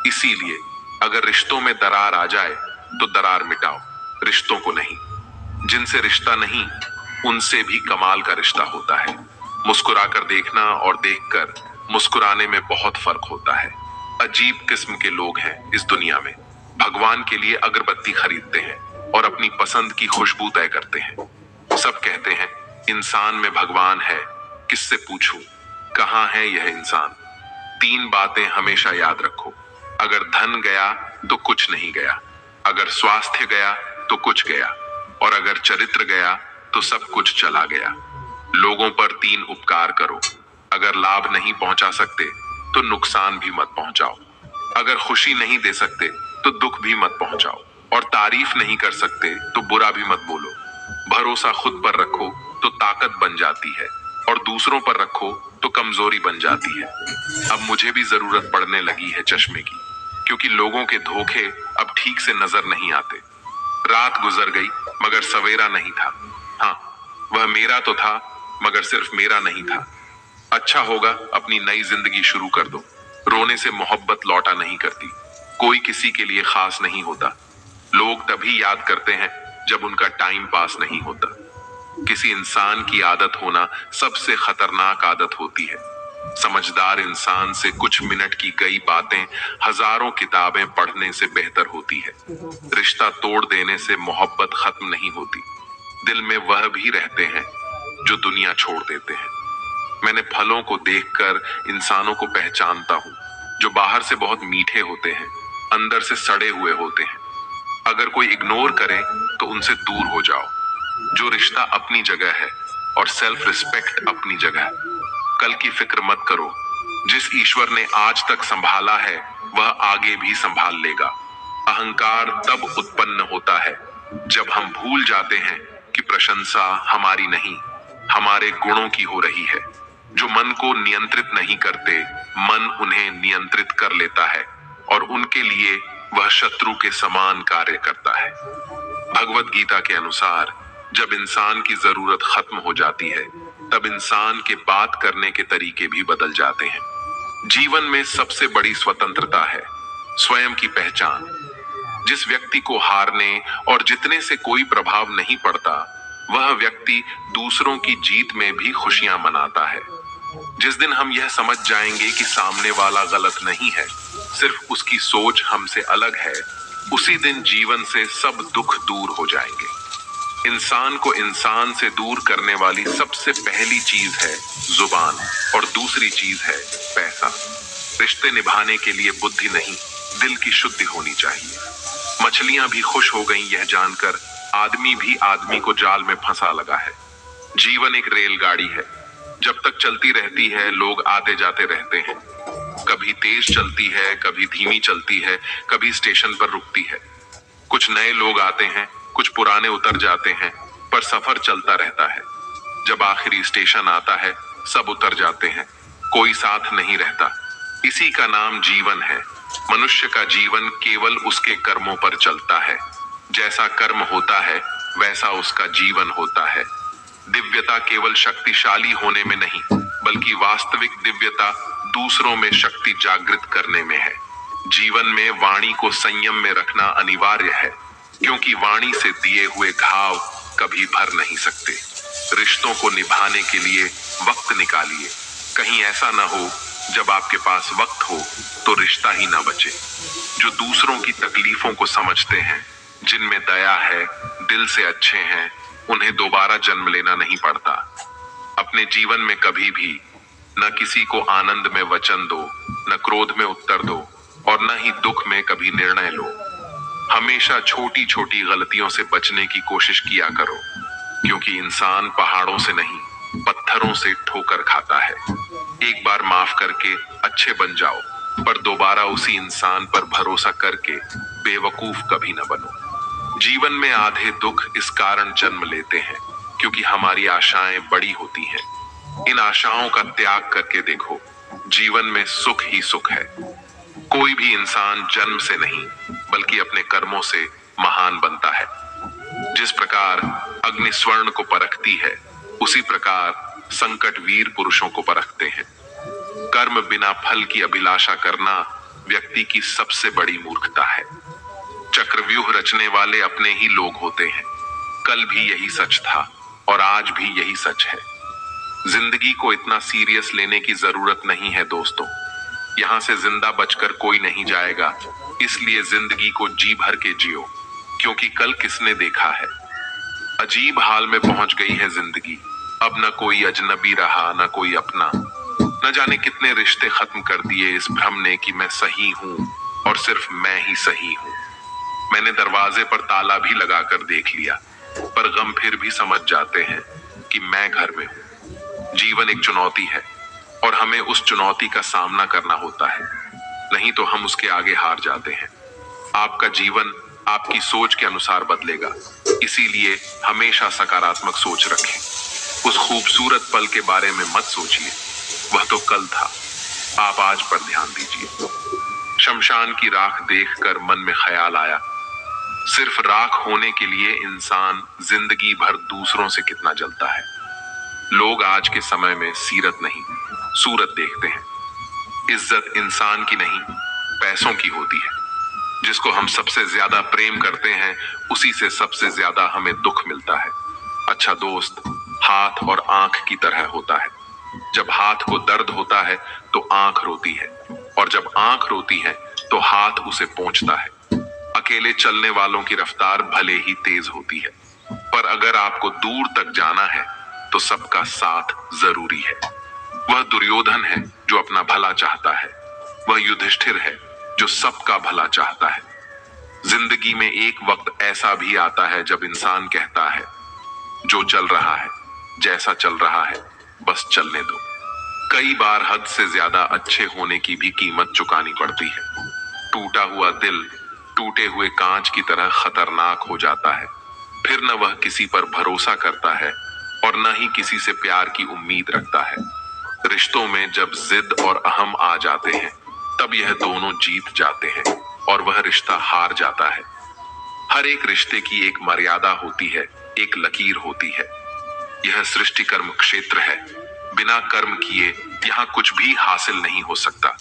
इसीलिए अगर रिश्तों में दरार आ जाए तो दरार मिटाओ, रिश्तों को नहीं। जिनसे रिश्ता नहीं उनसे भी कमाल का रिश्ता होता है। मुस्कुराकर देखना और देखकर मुस्कुराने में बहुत फर्क होता है। अजीब किस्म के लोग हैं इस दुनिया में। भगवान के लिए अगरबत्ती खरीदते हैं और अपनी पसंद की खुशबू तय करते हैं। सब कहते हैं इंसान में भगवान है, किससे पूछूं, कहाँ है यह इंसान। 3 बातें हमेशा याद रखो। अगर धन गया तो कुछ नहीं गया, अगर स्वास्थ्य गया तो कुछ गया, और अगर चरित्र गया तो सब कुछ चला गया। लोगों पर 3 उपकार करो। अगर लाभ नहीं पहुंचा सकते तो नुकसान भी मत पहुंचाओ। अगर खुशी नहीं दे सकते तो दुख भी मत पहुंचाओ, और तारीफ नहीं कर सकते तो बुरा भी मत बोलो। भरोसा खुद पर रखो तो ताकत बन जाती है, और दूसरों पर रखो तो कमजोरी बन जाती है। अब मुझे भी जरूरत पड़ने लगी है चश्मे की, क्योंकि लोगों के धोखे अब ठीक से नजर नहीं आते। रात गुजर गई मगर सवेरा नहीं था। हाँ, वह मेरा तो था मगर सिर्फ मेरा नहीं था। अच्छा होगा अपनी नई जिंदगी शुरू कर दो। रोने से मोहब्बत लौटा नहीं करती। कोई किसी के लिए खास नहीं होता। लोग तभी याद करते हैं जब उनका टाइम पास नहीं होता। किसी इंसान की आदत होना सबसे खतरनाक आदत होती है। समझदार इंसान से कुछ मिनट की गई बातें हजारों किताबें पढ़ने से बेहतर होती है। रिश्ता तोड़ देने से मोहब्बत खत्म नहीं होती। दिल में वह भी रहते हैं जो दुनिया छोड़ देते हैं। मैंने फलों को देखकर इंसानों को पहचानता हूँ, जो बाहर से बहुत मीठे होते हैं, अंदर से सड़े हुए होते हैं। अगर कोई इग्नोर करे तो उनसे दूर हो जाओ। जो रिश्ता अपनी जगह है और सेल्फ रिस्पेक्ट अपनी जगह, कल की फिक्र मत करो। जिस ईश्वर ने आज तक संभाला है वह आगे भी संभाल लेगा। अहंकार तब उत्पन्न होता है जब हम भूल जाते हैं कि प्रशंसा हमारी नहीं, हमारे गुणों की हो रही है। जो मन को नियंत्रित नहीं करते, मन उन्हें नियंत्रित कर लेता है, और उनके लिए वह शत्रु के समान कार्य करता है। भगवत गीता के अनुसार जब इंसान की जरूरत खत्म हो जाती है तब इंसान के बात करने के तरीके भी बदल जाते हैं। जीवन में सबसे बड़ी स्वतंत्रता है स्वयं की पहचान। जिस व्यक्ति को हारने और जितने से कोई प्रभाव नहीं पड़ता, वह व्यक्ति दूसरों की जीत में भी खुशियां मनाता है। जिस दिन हम यह समझ जाएंगे कि सामने वाला गलत नहीं है, सिर्फ उसकी सोच हमसे अलग है, उसी दिन जीवन से सब दुख दूर हो जाएंगे। इंसान को इंसान से दूर करने वाली सबसे पहली चीज है जुबान, और दूसरी चीज है पैसा। रिश्ते निभाने के लिए बुद्धि नहीं, दिल की शुद्धि होनी चाहिए। मछलियां भी खुश हो गईं यह जानकर आदमी भी आदमी को जाल में फंसा लगा है। जीवन एक रेलगाड़ी है, जब तक चलती रहती है लोग आते जाते रहते हैं। कभी तेज चलती है, कभी धीमी चलती है, कभी स्टेशन पर रुकती है। कुछ नए लोग आते हैं, कुछ पुराने उतर जाते हैं, पर सफर चलता रहता है। जब आखिरी स्टेशन आता है सब उतर जाते हैं, कोई साथ नहीं रहता। इसी का नाम जीवन है। मनुष्य का जीवन केवल उसके कर्मों पर चलता है। जैसा कर्म होता है वैसा उसका जीवन होता है। दिव्यता केवल शक्तिशाली होने में नहीं, बल्कि वास्तविक दिव्यता दूसरों में शक्ति जागृत करने में है। जीवन में वाणी को संयम में रखना अनिवार्य है, क्योंकि वाणी से दिए हुए घाव कभी भर नहीं सकते। रिश्तों को निभाने के लिए वक्त निकालिए। कहीं ऐसा ना हो जब आपके पास वक्त हो तो रिश्ता ही ना बचे। जो दूसरों की तकलीफों को समझते हैं, जिनमें दया है, दिल से अच्छे हैं, उन्हें दोबारा जन्म लेना नहीं पड़ता। अपने जीवन में कभी भी न किसी को आनंद में वचन दो, न क्रोध में उत्तर दो, और न ही दुख में कभी निर्णय लो। हमेशा छोटी छोटी गलतियों से बचने की कोशिश किया करो, क्योंकि इंसान पहाड़ों से नहीं पत्थरों से ठोकर खाता है। एक बार माफ करके अच्छे बन जाओ, पर दोबारा उसी इंसान पर भरोसा करके बेवकूफ कभी न बनो। जीवन में आधे दुख इस कारण जन्म लेते हैं क्योंकि हमारी आशाएं बड़ी होती हैं। इन आशाओं का त्याग करके देखो, जीवन में सुख ही सुख है। कोई भी इंसान जन्म से नहीं बल्कि अपने कर्मों से महान बनता है। जिस प्रकार अग्नि स्वर्ण को परखती है, उसी प्रकार संकट वीर पुरुषों को परखते हैं। कर्म बिना फल की अभिलाषा करना व्यक्ति की सबसे बड़ी मूर्खता है। चक्रव्यूह रचने वाले अपने ही लोग होते हैं। कल भी यही सच था और आज भी यही सच है। जिंदगी को इतना सीरियस लेने की जरूरत नहीं है दोस्तों। यहाँ से जिंदा बचकर कोई नहीं जाएगा, इसलिए जिंदगी को जी भर के जियो, क्योंकि कल किसने देखा है। अजीब हाल में पहुंच गई है जिंदगी, अब न कोई अजनबी रहा न कोई अपना। न जाने कितने रिश्ते खत्म कर दिए इस भ्रम ने कि मैं सही हूं और सिर्फ मैं ही सही हूं। मैंने दरवाजे पर ताला भी लगाकर देख लिया, पर गम फिर भी समझ जाते हैं कि मैं घर में हूं। जीवन एक चुनौती है और हमें उस चुनौती का सामना करना होता है, नहीं तो हम उसके आगे हार जाते हैं। आपका जीवन आपकी सोच के अनुसार बदलेगा, इसीलिए हमेशा सकारात्मक सोच रखें। उस खूबसूरत पल के बारे में मत सोचिए, वह तो कल था, आप आज पर ध्यान दीजिए। शमशान की राख देखकर मन में ख्याल आया, सिर्फ राख होने के लिए इंसान जिंदगी भर दूसरों से कितना जलता है। लोग आज के समय में सीरत नहीं, सूरत देखते हैं। इज्जत इंसान की नहीं, पैसों की होती है। जिसको हम सबसे ज्यादा प्रेम करते हैं, उसी से सबसे ज्यादा हमें दुख मिलता है। अच्छा दोस्त हाथ और आंख की तरह होता है। जब हाथ को दर्द होता है तो आंख रोती है, और जब आंख रोती है तो हाथ उसे पोंछता है। अकेले चलने वालों की रफ्तार भले ही तेज होती है, पर अगर आपको दूर तक जाना है तो सबका साथ जरूरी है। वह दुर्योधन है जो अपना भला चाहता है, वह युधिष्ठिर है जो सबका भला चाहता है। जिंदगी में एक वक्त ऐसा भी आता है जब इंसान कहता है, जो चल रहा है, जैसा चल रहा है, बस चलने दो। कई बार हद से ज्यादा अच्छे होने की भी कीमत चुकानी पड़ती है। टूटा हुआ दिल टूटे हुए कांच की तरह खतरनाक हो जाता है। फिर न वह किसी पर भरोसा करता है और न ही किसी से प्यार की उम्मीद रखता है। रिश्तों में जब जिद और अहम आ जाते हैं, तब यह दोनों जीत जाते हैं और वह रिश्ता हार जाता है। हर एक रिश्ते की एक मर्यादा होती है, एक लकीर होती है। यह सृष्टि कर्म क्षेत्र है, बिना कर्म किए यहाँ कुछ भी हासिल नहीं हो सकता।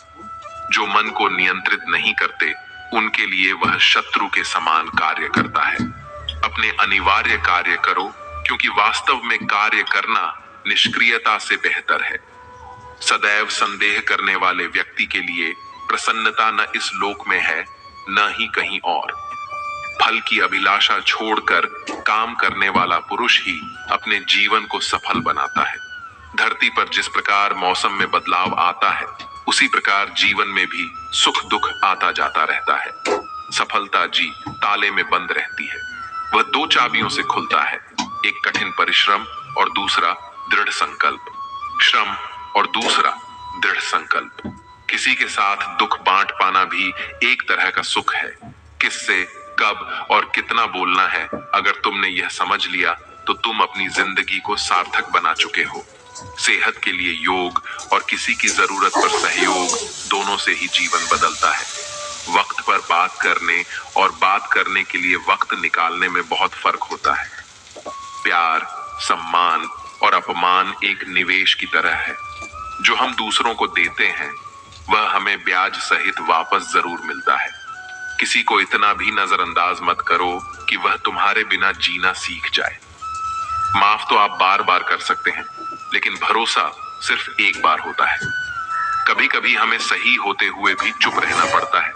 जो मन को नियंत्रित नहीं करते, उनके लिए वह शत्रु के समान कार्य करता है। अपने अनिवार्य कार्य करो, क्योंकि वास्तव में कार्य करना निष्क्रियता से बेहतर है। सदैव संदेह करने वाले व्यक्ति के लिए प्रसन्नता न इस लोक में है, न ही कहीं और। फल की अभिलाषा छोड़कर काम करने वाला पुरुष ही अपने जीवन को सफल बनाता है। धरती पर जिस प्रकार मौसम में बदलाव आता है, उसी प्रकार जीवन में भी सुख दुख आता जाता रहता है। सफलता जी ताले में बंद रहती है। वह दो चाबियों से खुलता है, एक कठिन परिश्रम और दूसरा दृढ़ संकल्प। श्रम और दूसरा दृढ़ संकल्प। किसी के साथ दुख बांट पाना भी एक तरह का सुख है। किससे कब और कितना बोलना है, अगर तुमने यह समझ लिया तो तुम अपनी जिंदगी को सार्थक बना चुके हो। सेहत के लिए योग और किसी की जरूरत पर सहयोग, दोनों से ही जीवन बदलता है। वक्त पर बात करने और बात करने के लिए वक्त निकालने में बहुत फर्क होता है। प्यार, सम्मान और अपमान एक निवेश की तरह है। जो हम दूसरों को देते हैं, वह हमें ब्याज सहित वापस जरूर मिलता है। किसी को इतना भी नजरअंदाज मत करो कि वह तुम्हारे बिना जीना सीख जाए। माफ तो आप बार बार कर सकते हैं, लेकिन भरोसा सिर्फ एक बार होता है। कभी कभी हमें सही होते हुए भी चुप रहना पड़ता है,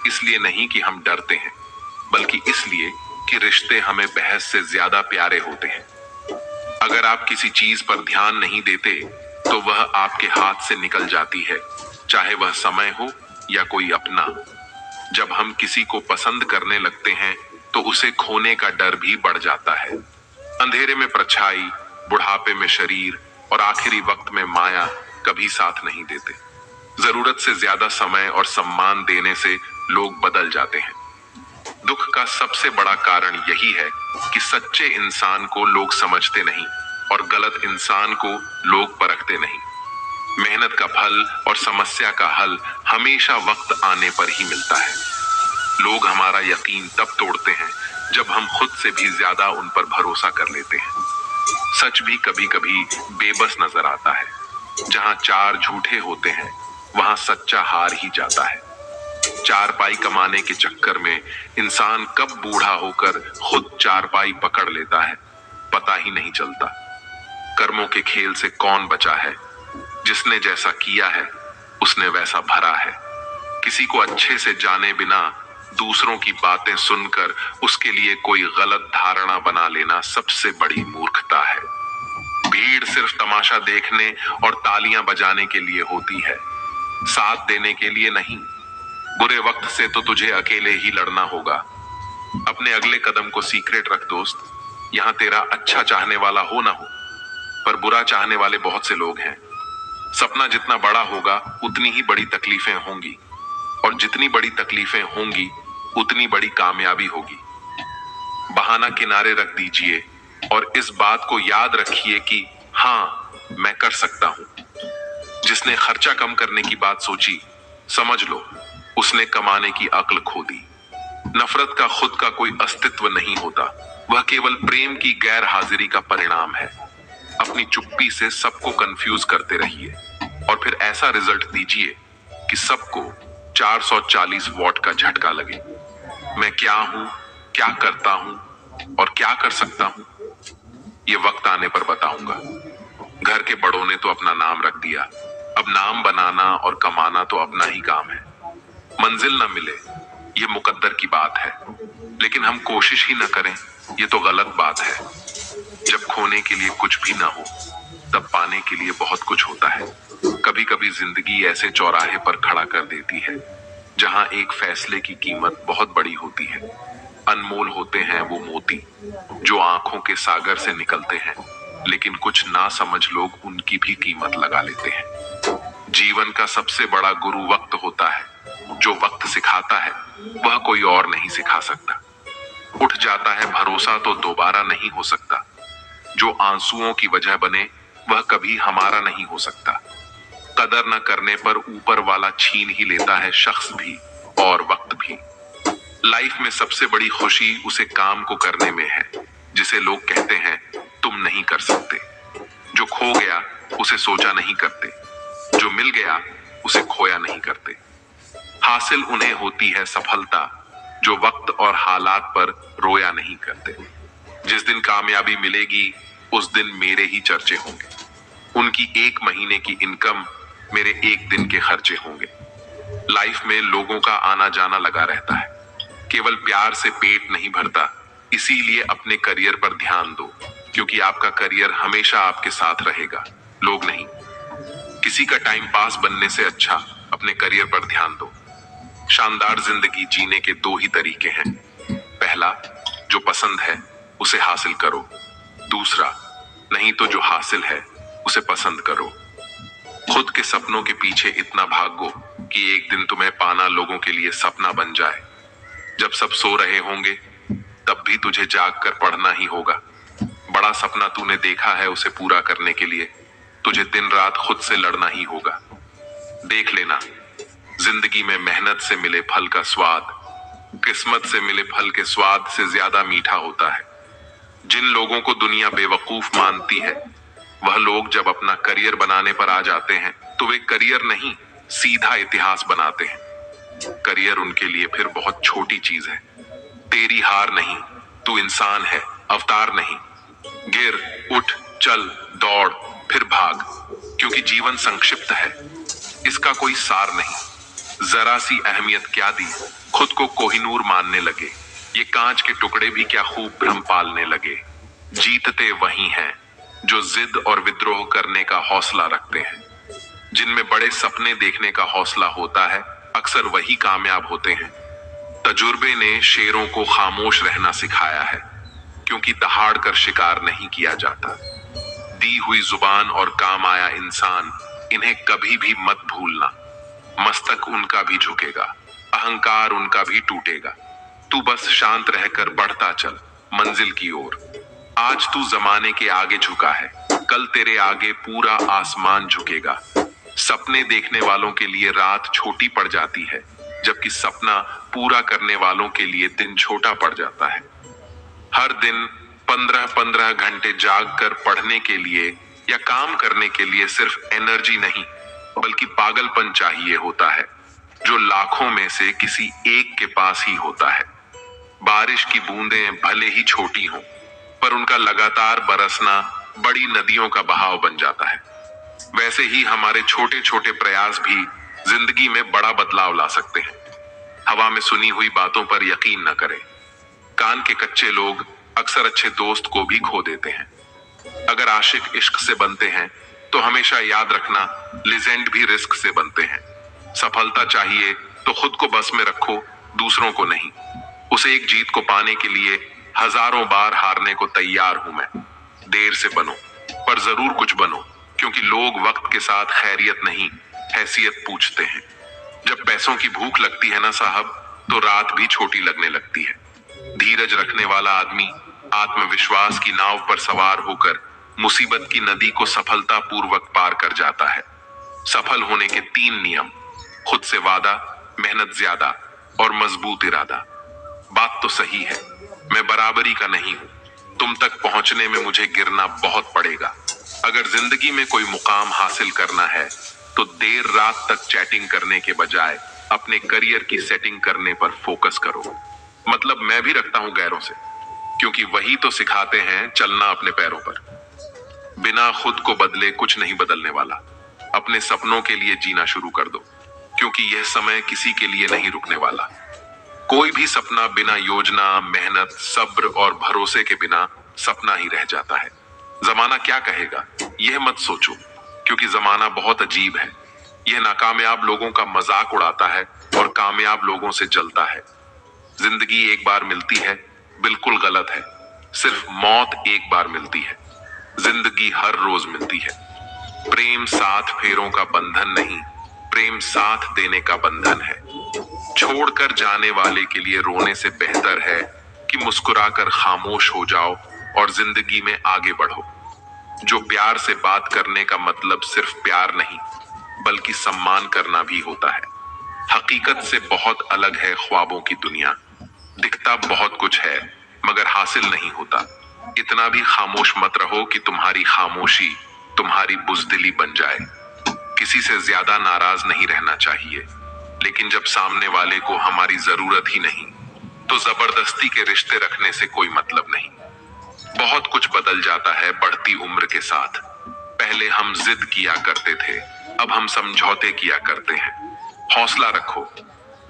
इसलिए नहीं कि हम डरते हैं, बल्कि इसलिए कि रिश्ते हमें बहस से ज्यादा प्यारे होते हैं। अगर आप किसी चीज पर ध्यान नहीं देते, तो वह आपके हाथ से निकल जाती है, चाहे वह समय हो या कोई अपना। जब हम किसी को पसंद करने लगते हैं, तो उसे खोने का डर भी बढ़ जाता है। अंधेरे में परछाई, बुढ़ापे में शरीर और आखिरी वक्त में माया कभी साथ नहीं देते। जरूरत से ज्यादा समय और सम्मान देने से लोग बदल जाते हैं। दुख का सबसे बड़ा कारण यही है कि सच्चे इंसान को लोग समझते नहीं और गलत इंसान को लोग परखते नहीं। मेहनत का फल और समस्या का हल हमेशा वक्त आने पर ही मिलता है। लोग हमारा यकीन तब तोड़ते हैं जब हम खुद से भी ज्यादा उन पर भरोसा कर लेते हैं। सच भी कभी कभी बेबस नजर आता है। जहां चार झूठे होते हैं, वहां सच्चा हार ही जाता है। चारपाई कमाने के चक्कर में इंसान कब बूढ़ा होकर खुद चारपाई पकड़ लेता है, पता ही नहीं चलता। कर्मों के खेल से कौन बचा है? जिसने जैसा किया है, उसने वैसा भरा है। किसी को अच्छे से जाने बिना दूसरों की बातें सुनकर उसके लिए कोई गलत धारणा बना लेना सबसे बड़ी मूर्खता है। भीड़ सिर्फ तमाशा देखने और तालियां बजाने के लिए होती है, साथ देने के लिए नहीं। बुरे वक्त से तो तुझे अकेले ही लड़ना होगा। अपने अगले कदम को सीक्रेट रख दोस्त। यहां तेरा अच्छा चाहने वाला हो ना हो, पर बुरा चाहने वाले बहुत से लोग हैं। सपना जितना बड़ा होगा उतनी ही बड़ी तकलीफें होंगी, और जितनी बड़ी तकलीफें होंगी उतनी बड़ी कामयाबी होगी। बहाना किनारे रख दीजिए और इस बात को याद रखिए कि हाँ, मैं कर सकता हूं। जिसने खर्चा कम करने की बात सोची, समझ लो उसने कमाने की अक्ल खो दी। नफरत का खुद का कोई अस्तित्व नहीं होता, वह केवल प्रेम की गैर हाजिरी का परिणाम है। अपनी चुप्पी से सबको कंफ्यूज करते रहिए और फिर ऐसा रिजल्ट दीजिए कि सबको 440 वॉट का झटका लगे। मैं क्या हूं, क्या करता हूं और क्या कर सकता हूं, ये वक्त आने पर बताऊंगा। घर के बड़ों ने तो अपना नाम रख दिया, अब नाम बनाना और कमाना तो अपना ही काम है। मंजिल न मिले ये मुकद्दर की बात है, लेकिन हम कोशिश ही न करें ये तो गलत बात है। जब खोने के लिए कुछ भी ना हो, तब पाने के लिए बहुत कुछ होता है। कभी कभी जिंदगी ऐसे चौराहे पर खड़ा कर देती है जहां एक फैसले की कीमत बहुत बड़ी होती है। अनमोल होते हैं वो मोती जो आंखों के सागर से निकलते हैं, लेकिन कुछ ना समझ लोग उनकी भी कीमत लगा लेते हैं। जीवन का सबसे बड़ा गुरु वक्त होता है। जो वक्त सिखाता है वह कोई और नहीं सिखा सकता। उठ जाता है भरोसा तो दोबारा नहीं हो सकता। जो आंसुओं की वजह बने वह कभी हमारा नहीं हो सकता। कदर न करने पर ऊपर वाला छीन ही लेता है शख्स भी और वक्त भी। लाइफ में सबसे बड़ी खुशी उसे काम को करने में है जिसे लोग कहते हैं तुम नहीं कर सकते। जो खो गया उसे सोचा नहीं करते, जो मिल गया उसे खोया नहीं करते। हासिल उन्हें होती है सफलता जो वक्त और हालात पर रोया नहीं करते। जिस दिन कामयाबी मिलेगी उस दिन मेरे ही चर्चे होंगे। उनकी एक महीने की इनकम मेरे एक दिन के खर्चे होंगे। लाइफ में लोगों का आना जाना लगा रहता है, केवल प्यार से पेट नहीं भरता। इसीलिए अपने करियर पर ध्यान दो, क्योंकि आपका करियर हमेशा आपके साथ रहेगा, लोग नहीं। किसी का टाइम पास बनने से अच्छा अपने करियर पर ध्यान दो। शानदार जिंदगी जीने के दो ही तरीके हैं। पहला, जो पसंद है उसे हासिल करो। दूसरा, नहीं तो जो हासिल है उसे पसंद करो। खुद के सपनों के पीछे इतना भागो कि एक दिन तुम्हें पाना लोगों के लिए सपना बन जाए। जब सब सो रहे होंगे तब भी तुझे जाग कर पढ़ना ही होगा। बड़ा सपना तूने देखा है, उसे पूरा करने के लिए तुझे दिन रात खुद से लड़ना ही होगा। देख लेना, जिंदगी में मेहनत से मिले फल का स्वाद किस्मत से मिले फल के स्वाद से ज्यादा मीठा होता है। जिन लोगों को दुनिया बेवकूफ मानती है, वह लोग जब अपना करियर बनाने पर आ जाते हैं तो वे करियर नहीं, सीधा इतिहास बनाते हैं। करियर उनके लिए फिर बहुत छोटी चीज है। तेरी हार नहीं, तू इंसान है, अवतार नहीं। गिर, उठ, चल, दौड़, फिर भाग, क्योंकि जीवन संक्षिप्त है, इसका कोई सार नहीं। जरा सी अहमियत क्या दी, खुद को कोहिनूर मानने लगे। ये कांच के टुकड़े भी क्या खूब भ्रम पालने लगे। जीतते वही हैं जो जिद और विद्रोह करने का हौसला रखते हैं। जिनमें बड़े सपने देखने का हौसला होता है, अक्सर वही कामयाब होते हैं। तजुर्बे ने शेरों को खामोश रहना सिखाया है, क्योंकि दहाड़ कर शिकार नहीं किया जाता। दी हुई जुबान और काम आया इंसान, इन्हें कभी भी मत भूलना। मस्तक उनका भी झुकेगा, अहंकार उनका भी टूटेगा। तू बस शांत रहकर बढ़ता चल मंजिल की ओर। आज तू जमाने के आगे झुका है, कल तेरे आगे पूरा आसमान झुकेगा। सपने देखने वालों के लिए रात छोटी पड़ जाती है, जबकि सपना पूरा करने वालों के लिए दिन छोटा पड़ जाता है। हर दिन 15-15 घंटे जाग कर पढ़ने के लिए या काम करने के लिए सिर्फ एनर्जी नहीं, बल्कि पागलपन चाहिए होता है, जो लाखों में से किसी एक के पास ही होता है। बारिश की बूंदें भले ही छोटी हों, पर उनका लगातार बरसना बड़ी नदियों का बहाव बन जाता है। वैसे ही हमारे छोटे छोटे प्रयास भी जिंदगी में बड़ा बदलाव ला सकते हैं। हवा में सुनी हुई बातों पर यकीन न करें। कान के कच्चे लोग अक्सर अच्छे दोस्त को भी खो देते हैं। अगर आशिक इश्क से बनते हैं तो हमेशा याद रखना, लेजेंड भी रिस्क से बनते हैं। सफलता चाहिए तो खुद को बस में रखो, दूसरों को नहीं। उस एक जीत को पाने के लिए हजारों बार हारने को तैयार हूं मैं। देर से बनो पर जरूर कुछ बनो, क्योंकि लोग वक्त के साथ खैरियत नहीं, हैसियत पूछते हैं। जब पैसों की भूख लगती है ना साहब, तो रात भी छोटी लगने लगती है। धीरज रखने वाला आदमी आत्मविश्वास की नाव पर सवार होकर मुसीबत की नदी को सफलता पूर्वक पार कर जाता है। सफल होने के 3 नियम: खुद से वादा, मेहनत ज्यादा और मजबूत इरादा। बात तो सही है, मैं बराबरी का नहीं हूं। तुम तक पहुंचने में मुझे गिरना बहुत पड़ेगा। अगर जिंदगी में कोई मुकाम हासिल करना है तो देर रात तक चैटिंग करने के बजाय अपने करियर की सेटिंग करने पर फोकस करो। मतलब मैं भी रखता हूं गैरों से, क्योंकि वही तो सिखाते हैं चलना अपने पैरों पर। बिना खुद को बदले कुछ नहीं बदलने वाला। अपने सपनों के लिए जीना शुरू कर दो, क्योंकि यह समय किसी के लिए नहीं रुकने वाला। कोई भी सपना बिना योजना, मेहनत, सब्र और भरोसे के बिना सपना ही रह जाता है। जमाना क्या कहेगा यह मत सोचो, क्योंकि जमाना बहुत अजीब है। यह नाकामयाब लोगों का मजाक उड़ाता है और कामयाब लोगों से जलता है। जिंदगी एक बार मिलती है, बिल्कुल गलत है। सिर्फ मौत एक बार मिलती है, जिंदगी हर रोज मिलती है। प्रेम 7 फेरों का बंधन नहीं, प्रेम साथ देने का बंधन है। छोड़कर जाने वाले के लिए रोने से बेहतर है कि मुस्कुराकर खामोश हो जाओ और जिंदगी में आगे बढ़ो। जो प्यार से बात करने का मतलब सिर्फ प्यार नहीं, बल्कि सम्मान करना भी होता है। हकीकत से बहुत अलग है ख्वाबों की दुनिया। दिखता बहुत कुछ है मगर हासिल नहीं होता। इतना भी खामोश मत रहो कि तुम्हारी खामोशी तुम्हारी बुज़दिली बन जाए। किसी से ज्यादा नाराज नहीं रहना चाहिए, लेकिन जब सामने वाले को हमारी जरूरत ही नहीं, तो जबरदस्ती के रिश्ते रखने से कोई मतलब नहीं। बहुत कुछ बदल जाता है बढ़ती उम्र के साथ। पहले हम जिद किया करते थे, अब हम समझौते किया करते हैं। हौसला रखो।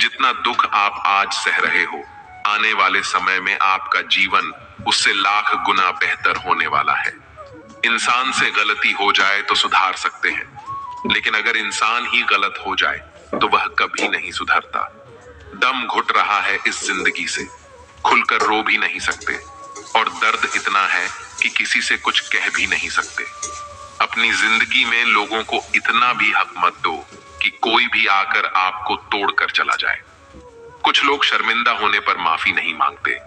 जितना दुख आप आज सह रहे हो, आने वाले समय में आपका जीवन उससे लाख गुना बेहतर होने वाला है। इंसान से गलती हो जाए तो सुधार सकते हैं, लेकिन अगर इंसान ही गलत हो जाए तो वह कभी नहीं सुधरता। दम घुट रहा है इस जिंदगी से, खुलकर रो भी नहीं सकते, और दर्द इतना है कि किसी से कुछ कह भी नहीं सकते। अपनी जिंदगी में लोगों को इतना भी हक मत दो कि कोई भी आकर आपको तोड़कर चला जाए। कुछ लोग शर्मिंदा होने पर माफी नहीं मांगते,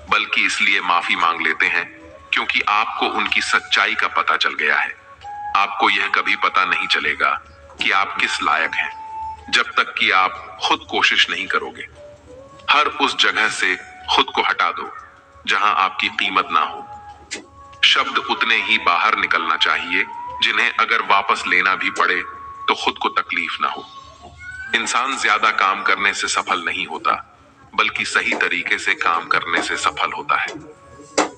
बल्कि इसलिए माफी मांग लेते हैं क्योंकि आपको उनकी सच्चाई का पता चल गया है। आपको यह कभी पता नहीं चलेगा कि आप किस लायक हैं, जब तक कि आप खुद कोशिश नहीं करोगे। हर उस जगह से खुद को हटा दो जहां आपकी कीमत ना हो। शब्द उतने ही बाहर निकलना चाहिए जिन्हें अगर वापस लेना भी पड़े तो खुद को तकलीफ ना हो। इंसान ज्यादा काम करने से सफल नहीं होता, बल्कि सही तरीके से काम करने से सफल होता है।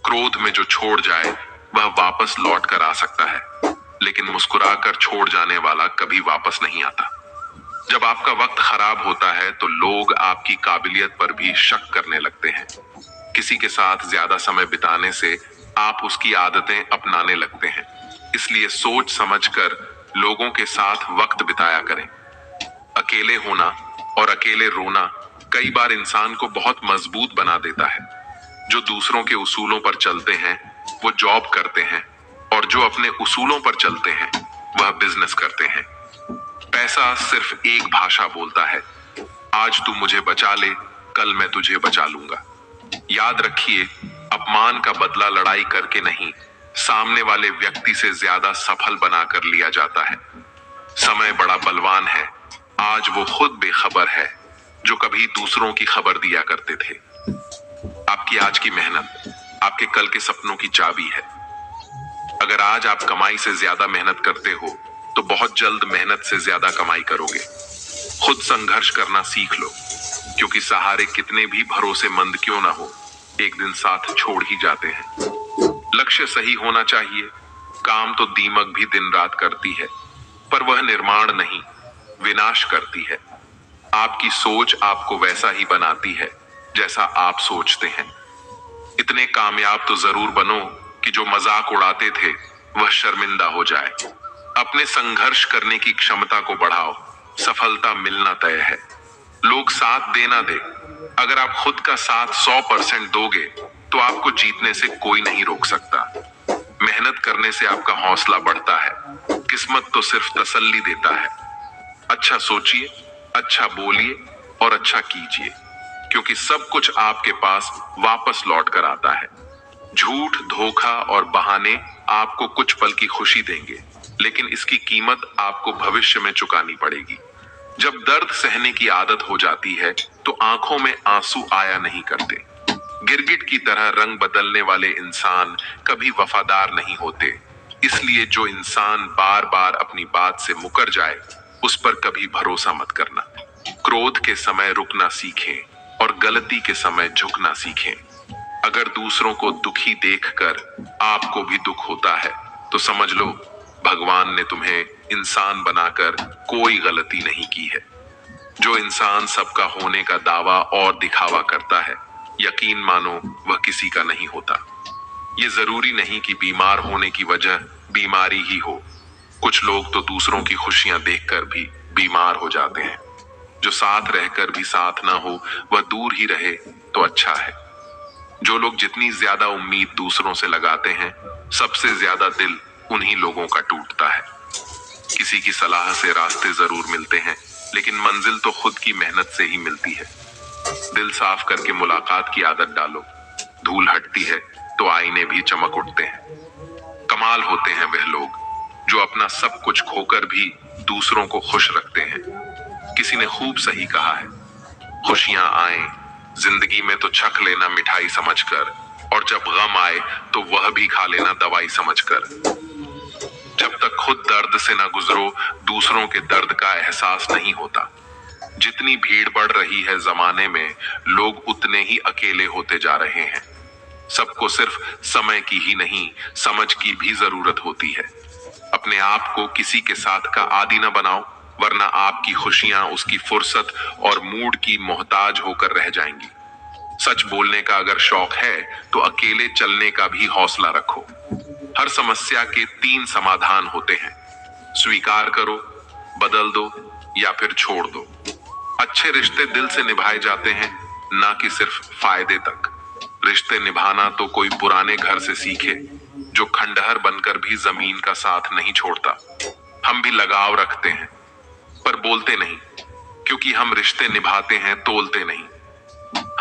क्रोध में जो छोड़ जाए वह वापस लौट कर आ सकता है, लेकिन मुस्कुराकर छोड़ जाने वाला कभी वापस नहीं आता। जब आपका वक्त खराब होता है तो लोग आपकी काबिलियत पर भी शक करने लगते हैं। किसी के साथ ज्यादा समय बिताने से आप उसकी आदतें अपनाने लगते हैं। इसलिए सोच समझकर लोगों के साथ वक्त बिताया करें। अकेले होना और अकेले रोना कई बार इंसान को बहुत मजबूत बना देता है। जो दूसरों के उसूलों पर चलते हैं वो जॉब करते हैं, और जो अपने उसूलों पर चलते हैं वह बिजनेस करते हैं। पैसा सिर्फ एक भाषा बोलता है, आज तू मुझे बचा ले, कल मैं तुझे बचा लूंगा। याद रखिए, अपमान का बदला लड़ाई करके नहीं, सामने वाले व्यक्ति से ज्यादा सफल बनाकर लिया जाता है। समय बड़ा बलवान है, आज वो खुद बेखबर है जो कभी दूसरों की खबर दिया करते थे। आपकी आज की मेहनत आपके कल के सपनों की चाबी है। अगर आज आप कमाई से ज्यादा मेहनत करते हो तो बहुत जल्द मेहनत से ज्यादा कमाई करोगे। खुद संघर्ष करना सीख लो, क्योंकि सहारे कितने भी भरोसेमंद क्यों ना हो, एक दिन साथ छोड़ ही जाते हैं। लक्ष्य सही होना चाहिए। काम तो दीमक भी दिन रात करती है, पर वह निर्माण नहीं, विनाश करती है। आपकी सोच आपको वैसा ही बनाती है जैसा आप सोचते हैं। इतने कामयाब तो जरूर बनो कि जो मजाक उड़ाते थे वह शर्मिंदा हो जाए। अपने संघर्ष करने की क्षमता को बढ़ाओ, सफलता मिलना तय है। लोग साथ देना दे, अगर आप खुद का साथ 100% दोगे तो आपको जीतने से कोई नहीं रोक सकता। मेहनत करने से आपका हौसला बढ़ता है, किस्मत तो सिर्फ तसल्ली देता है। अच्छा सोचिए, अच्छा बोलिए और अच्छा कीजिए, क्योंकि सब कुछ आपके पास वापस लौट कर आता है। झूठ, धोखा और बहाने आपको कुछ पल की खुशी देंगे, लेकिन इसकी कीमत आपको भविष्य में चुकानी पड़ेगी। जब दर्द सहने की आदत हो जाती है तो आंखों में आंसू आया नहीं करते। गिरगिट की तरह रंग बदलने वाले इंसान कभी वफादार नहीं होते। इसलिए जो इंसान बार बार अपनी बात से मुकर जाए उस पर कभी भरोसा मत करना। क्रोध के समय रुकना सीखें और गलती के समय झुकना सीखें। अगर दूसरों को दुखी देखकर आपको भी दुख होता है तो समझ लो भगवान ने तुम्हें इंसान बनाकर कोई गलती नहीं की है। जो इंसान सबका होने का दावा और दिखावा करता है, यकीन मानो वह किसी का नहीं होता। ये जरूरी नहीं कि बीमार होने की वजह बीमारी ही हो। कुछ लोग तो दूसरों की खुशियां देखकर भी बीमार हो जाते हैं। जो साथ रहकर भी साथ ना हो वह दूर ही रहे तो अच्छा है। जो लोग जितनी ज्यादा उम्मीद दूसरों से लगाते हैं, सबसे ज्यादा दिल उन्हीं लोगों का टूटता है। किसी की सलाह से रास्ते जरूर मिलते हैं, लेकिन मंजिल तो खुद की मेहनत से ही मिलती है। दिल साफ करके मुलाकात की आदत डालो। धूल हटती है तो आईने भी चमक उठते हैं। कमाल होते हैं वह लोग जो अपना सब कुछ खोकर भी दूसरों को खुश रखते हैं। किसी ने खूब सही कहा है, खुशियां आए जिंदगी में तो छक लेना मिठाई समझकर, और जब गम आए तो वह भी खा लेना दवाई समझकर। जब तक खुद दर्द से ना गुजरो दूसरों के दर्द का एहसास नहीं होता। जितनी भीड़ बढ़ रही है जमाने में, लोग उतने ही अकेले होते जा रहे हैं। सबको सिर्फ समय की ही नहीं, समझ की भी जरूरत होती है। अपने आप को किसी के साथ का आदी न बनाओ, वरना आपकी खुशियां उसकी फुर्सत और मूड की मोहताज होकर रह जाएंगी। सच बोलने का अगर शौक है तो अकेले चलने का भी हौसला रखो। हर समस्या के 3 समाधान होते हैं, स्वीकार करो, बदल दो या फिर छोड़ दो। अच्छे रिश्ते दिल से निभाए जाते हैं, ना कि सिर्फ फायदे तक। रिश्ते निभाना तो कोई पुराने घर से सीखे जो खंडहर बनकर भी जमीन का साथ नहीं छोड़ता। हम भी लगाव रखते हैं पर बोलते नहीं, क्योंकि हम रिश्ते निभाते हैं, तोलते नहीं।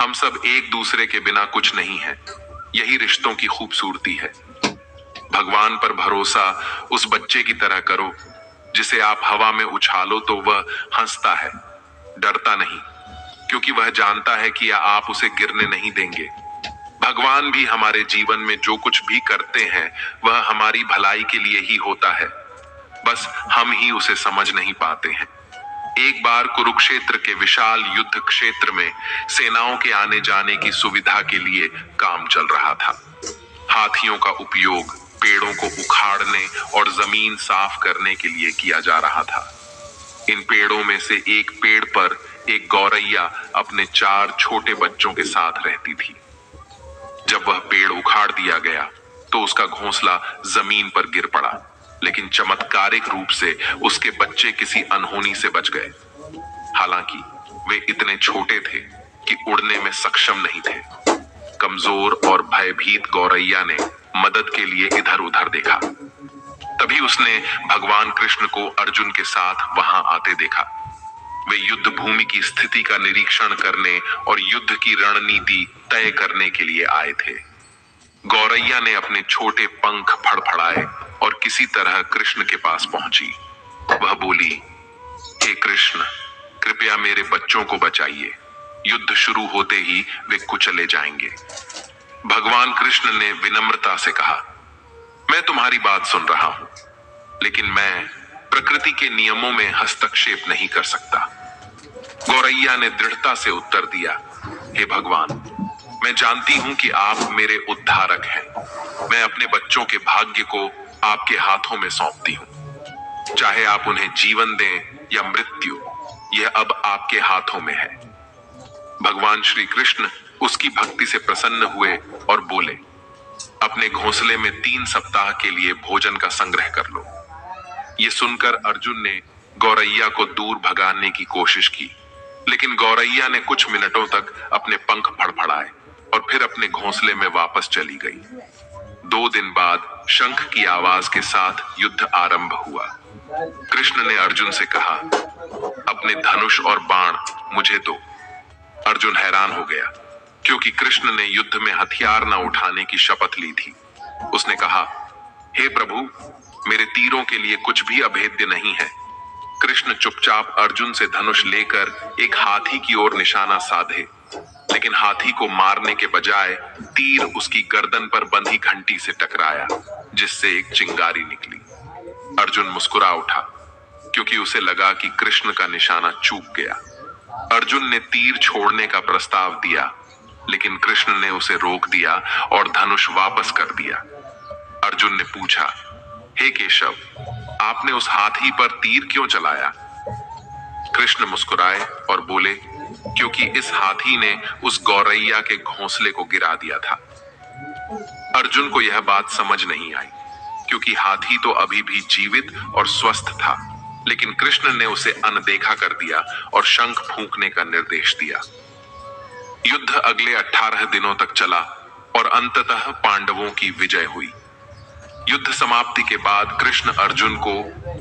हम सब एक दूसरे के बिना कुछ नहीं है, यही रिश्तों की खूबसूरती है। भगवान पर भरोसा उस बच्चे की तरह करो जिसे आप हवा में उछालो तो वह हंसता है, डरता नहीं, क्योंकि वह जानता है कि आप उसे गिरने नहीं देंगे। भगवान भी हमारे जीवन में जो कुछ भी करते हैं वह हमारी भलाई के लिए ही होता है, बस हम ही उसे समझ नहीं पाते हैं। एक बार कुरुक्षेत्र के विशाल युद्ध क्षेत्र में सेनाओं के आने जाने की सुविधा के लिए काम चल रहा था। हाथियों का उपयोग पेड़ों को उखाड़ने और जमीन साफ करने के लिए किया जा रहा था। इन पेड़ों में से एक पेड़ पर एक गौरैया अपने 4 छोटे बच्चों के साथ रहती थी। जब वह पेड़ उखाड़ दिया गया तो उसका घोंसला जमीन पर गिर पड़ा, लेकिन चमत्कारिक रूप से उसके बच्चे किसी अनहोनी से बच गए। हालांकि वे इतने छोटे थे कि उड़ने में सक्षम नहीं थे। कमजोर और भयभीत गौरैया ने मदद के लिए इधर उधर देखा। तभी उसने भगवान कृष्ण को अर्जुन के साथ वहां आते देखा। वे युद्ध भूमि की स्थिति का निरीक्षण करने और युद्ध की रणनीति तय करने के लिए आए थे। गौरैया ने अपने छोटे पंख फड़फड़ाए और किसी तरह कृष्ण के पास पहुंची। वह बोली, हे कृष्ण, कृपया मेरे बच्चों को बचाइए, युद्ध शुरू होते ही वे कुचले जाएंगे। भगवान कृष्ण ने विनम्रता से कहा, मैं तुम्हारी बात सुन रहा हूं, लेकिन मैं प्रकृति के नियमों में हस्तक्षेप नहीं कर सकता। गौरैया ने दृढ़ता से उत्तर दिया, हे भगवान, मैं जानती हूं कि आप मेरे उद्धारक हैं। मैं अपने बच्चों के भाग्य को आपके हाथों में सौंपती हूं। चाहे आप उन्हें जीवन दें या मृत्यु, यह अब आपके हाथों में है। भगवान श्री कृष्ण उसकी भक्ति से प्रसन्न हुए और बोले, अपने घोंसले में 3 सप्ताह के लिए भोजन का संग्रह कर लो। ये सुनकर अर्जुन ने गौरैया को दूर भगाने की कोशिश की, लेकिन गौरैया ने कुछ मिनटों तक अपने पंख फड़फड़ाए और फिर अपने घोंसले में वापस चली गई। 2 दिन बाद शंख की आवाज के साथ युद्ध आरंभ हुआ। कृष्ण ने अर्जुन से कहा, अपने धनुष और बाण मुझे दो। अर्जुन हैरान हो गया, क्योंकि कृष्ण ने युद्ध में हथियार न उठाने की शपथ ली थी। उसने कहा, हे प्रभु, मेरे तीरों के लिए कुछ भी अभेद्य नहीं है। कृष्ण चुपचाप अर्जुन से धनुष लेकर एक हाथी की ओर निशाना साधे, लेकिन हाथी को मारने के बजाय तीर उसकी गर्दन पर बंधी घंटी से टकराया, जिससे एक चिंगारी निकली। अर्जुन मुस्कुरा उठा, क्योंकि उसे लगा कि कृष्ण का निशाना चूक गया। अर्जुन ने तीर छोड़ने का प्रस्ताव दिया, लेकिन कृष्ण ने उसे रोक दिया और धनुष वापस कर दिया। अर्जुन ने पूछा, हे केशव, आपने उस हाथी पर तीर क्यों चलाया? कृष्ण मुस्कुराए और बोले, क्योंकि इस हाथी ने उस गौरैया के घोंसले को गिरा दिया था। अर्जुन को यह बात समझ नहीं आई, क्योंकि हाथी तो अभी भी जीवित और स्वस्थ था, लेकिन कृष्ण ने उसे अनदेखा कर दिया और शंख फूंकने का निर्देश दिया। युद्ध अगले 18 दिनों तक चला और अंततः पांडवों की विजय हुई। युद्ध समाप्ति के बाद कृष्ण अर्जुन को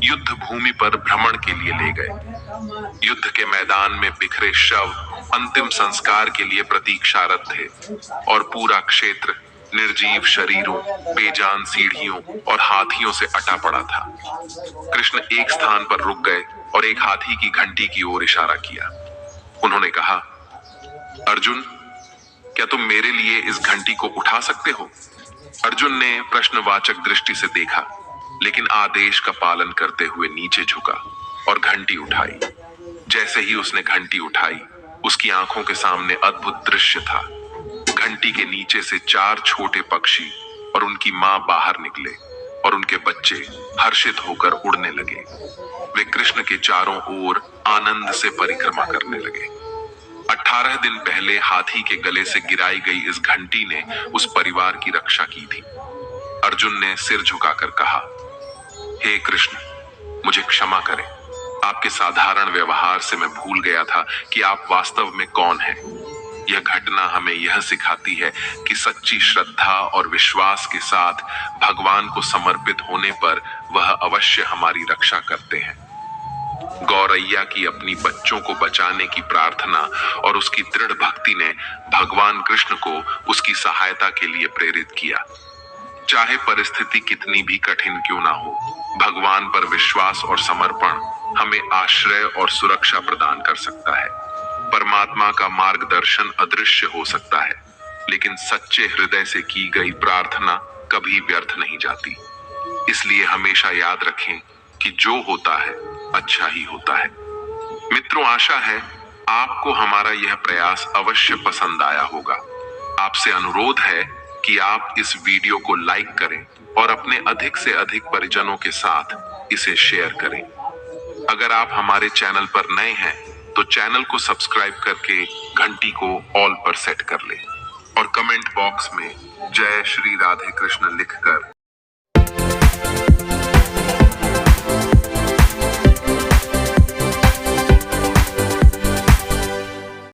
युद्ध भूमि पर भ्रमण के लिए ले गए। युद्ध के मैदान में बिखरे शव अंतिम संस्कार के लिए प्रतीक्षारत थे और पूरा क्षेत्र निर्जीव शरीरों, बेजान सीढ़ियों और हाथियों से अटा पड़ा था। कृष्ण एक स्थान पर रुक गए और एक हाथी की घंटी की ओर इशारा किया। उन्होंने कहा, अर्जुन, क्या तुम मेरे लिए इस घंटी को उठा सकते हो? अर्जुन ने प्रश्नवाचक दृष्टि से देखा, लेकिन आदेश का पालन करते हुए नीचे झुका और घंटी उठाई। जैसे ही उसने घंटी उठाई, उसकी आंखों के सामने अद्भुत दृश्य था। घंटी के नीचे से 4 छोटे पक्षी और उनकी मां बाहर निकले और उनके बच्चे हर्षित होकर उड़ने लगे। वे कृष्ण के चारों ओर आनंद से परिक्रमा करने लगे। 18 दिन पहले हाथी के गले से गिराई गई इस घंटी ने उस परिवार की रक्षा की थी। अर्जुन ने सिर झुकाकर कहा, हे कृष्ण, मुझे क्षमा करें। आपके साधारण व्यवहार से मैं भूल गया था कि आप वास्तव में कौन हैं। यह घटना हमें यह सिखाती है कि सच्ची श्रद्धा और विश्वास के साथ भगवान को समर्पित होने पर वह अवश्य हमारी रक्षा करते हैं। गौरैया की अपनी बच्चों को बचाने की प्रार्थना और उसकी दृढ़ भक्ति ने भगवान कृष्ण को उसकी सहायता के लिए प्रेरित किया। चाहे परिस्थिति कितनी भी कठिन क्यों ना हो, भगवान पर विश्वास और समर्पण हमें आश्रय और सुरक्षा प्रदान कर सकता है। परमात्मा का मार्गदर्शन अदृश्य हो सकता है, लेकिन सच्चे हृदय से की गई प्रार्थना कभी व्यर्थ नहीं जाती। इसलिए हमेशा याद रखें कि जो होता है अच्छा ही होता है। मित्रों, आशा है आपको हमारा यह प्रयास अवश्य पसंद आया होगा। आपसे अनुरोध है कि आप इस वीडियो को लाइक करें और अपने अधिक से अधिक परिजनों के साथ इसे शेयर करें। अगर आप हमारे चैनल पर नए हैं तो चैनल को सब्सक्राइब करके घंटी को ऑल पर सेट कर लें और कमेंट बॉक्स में जय श्री राधे कृष्ण लिखकर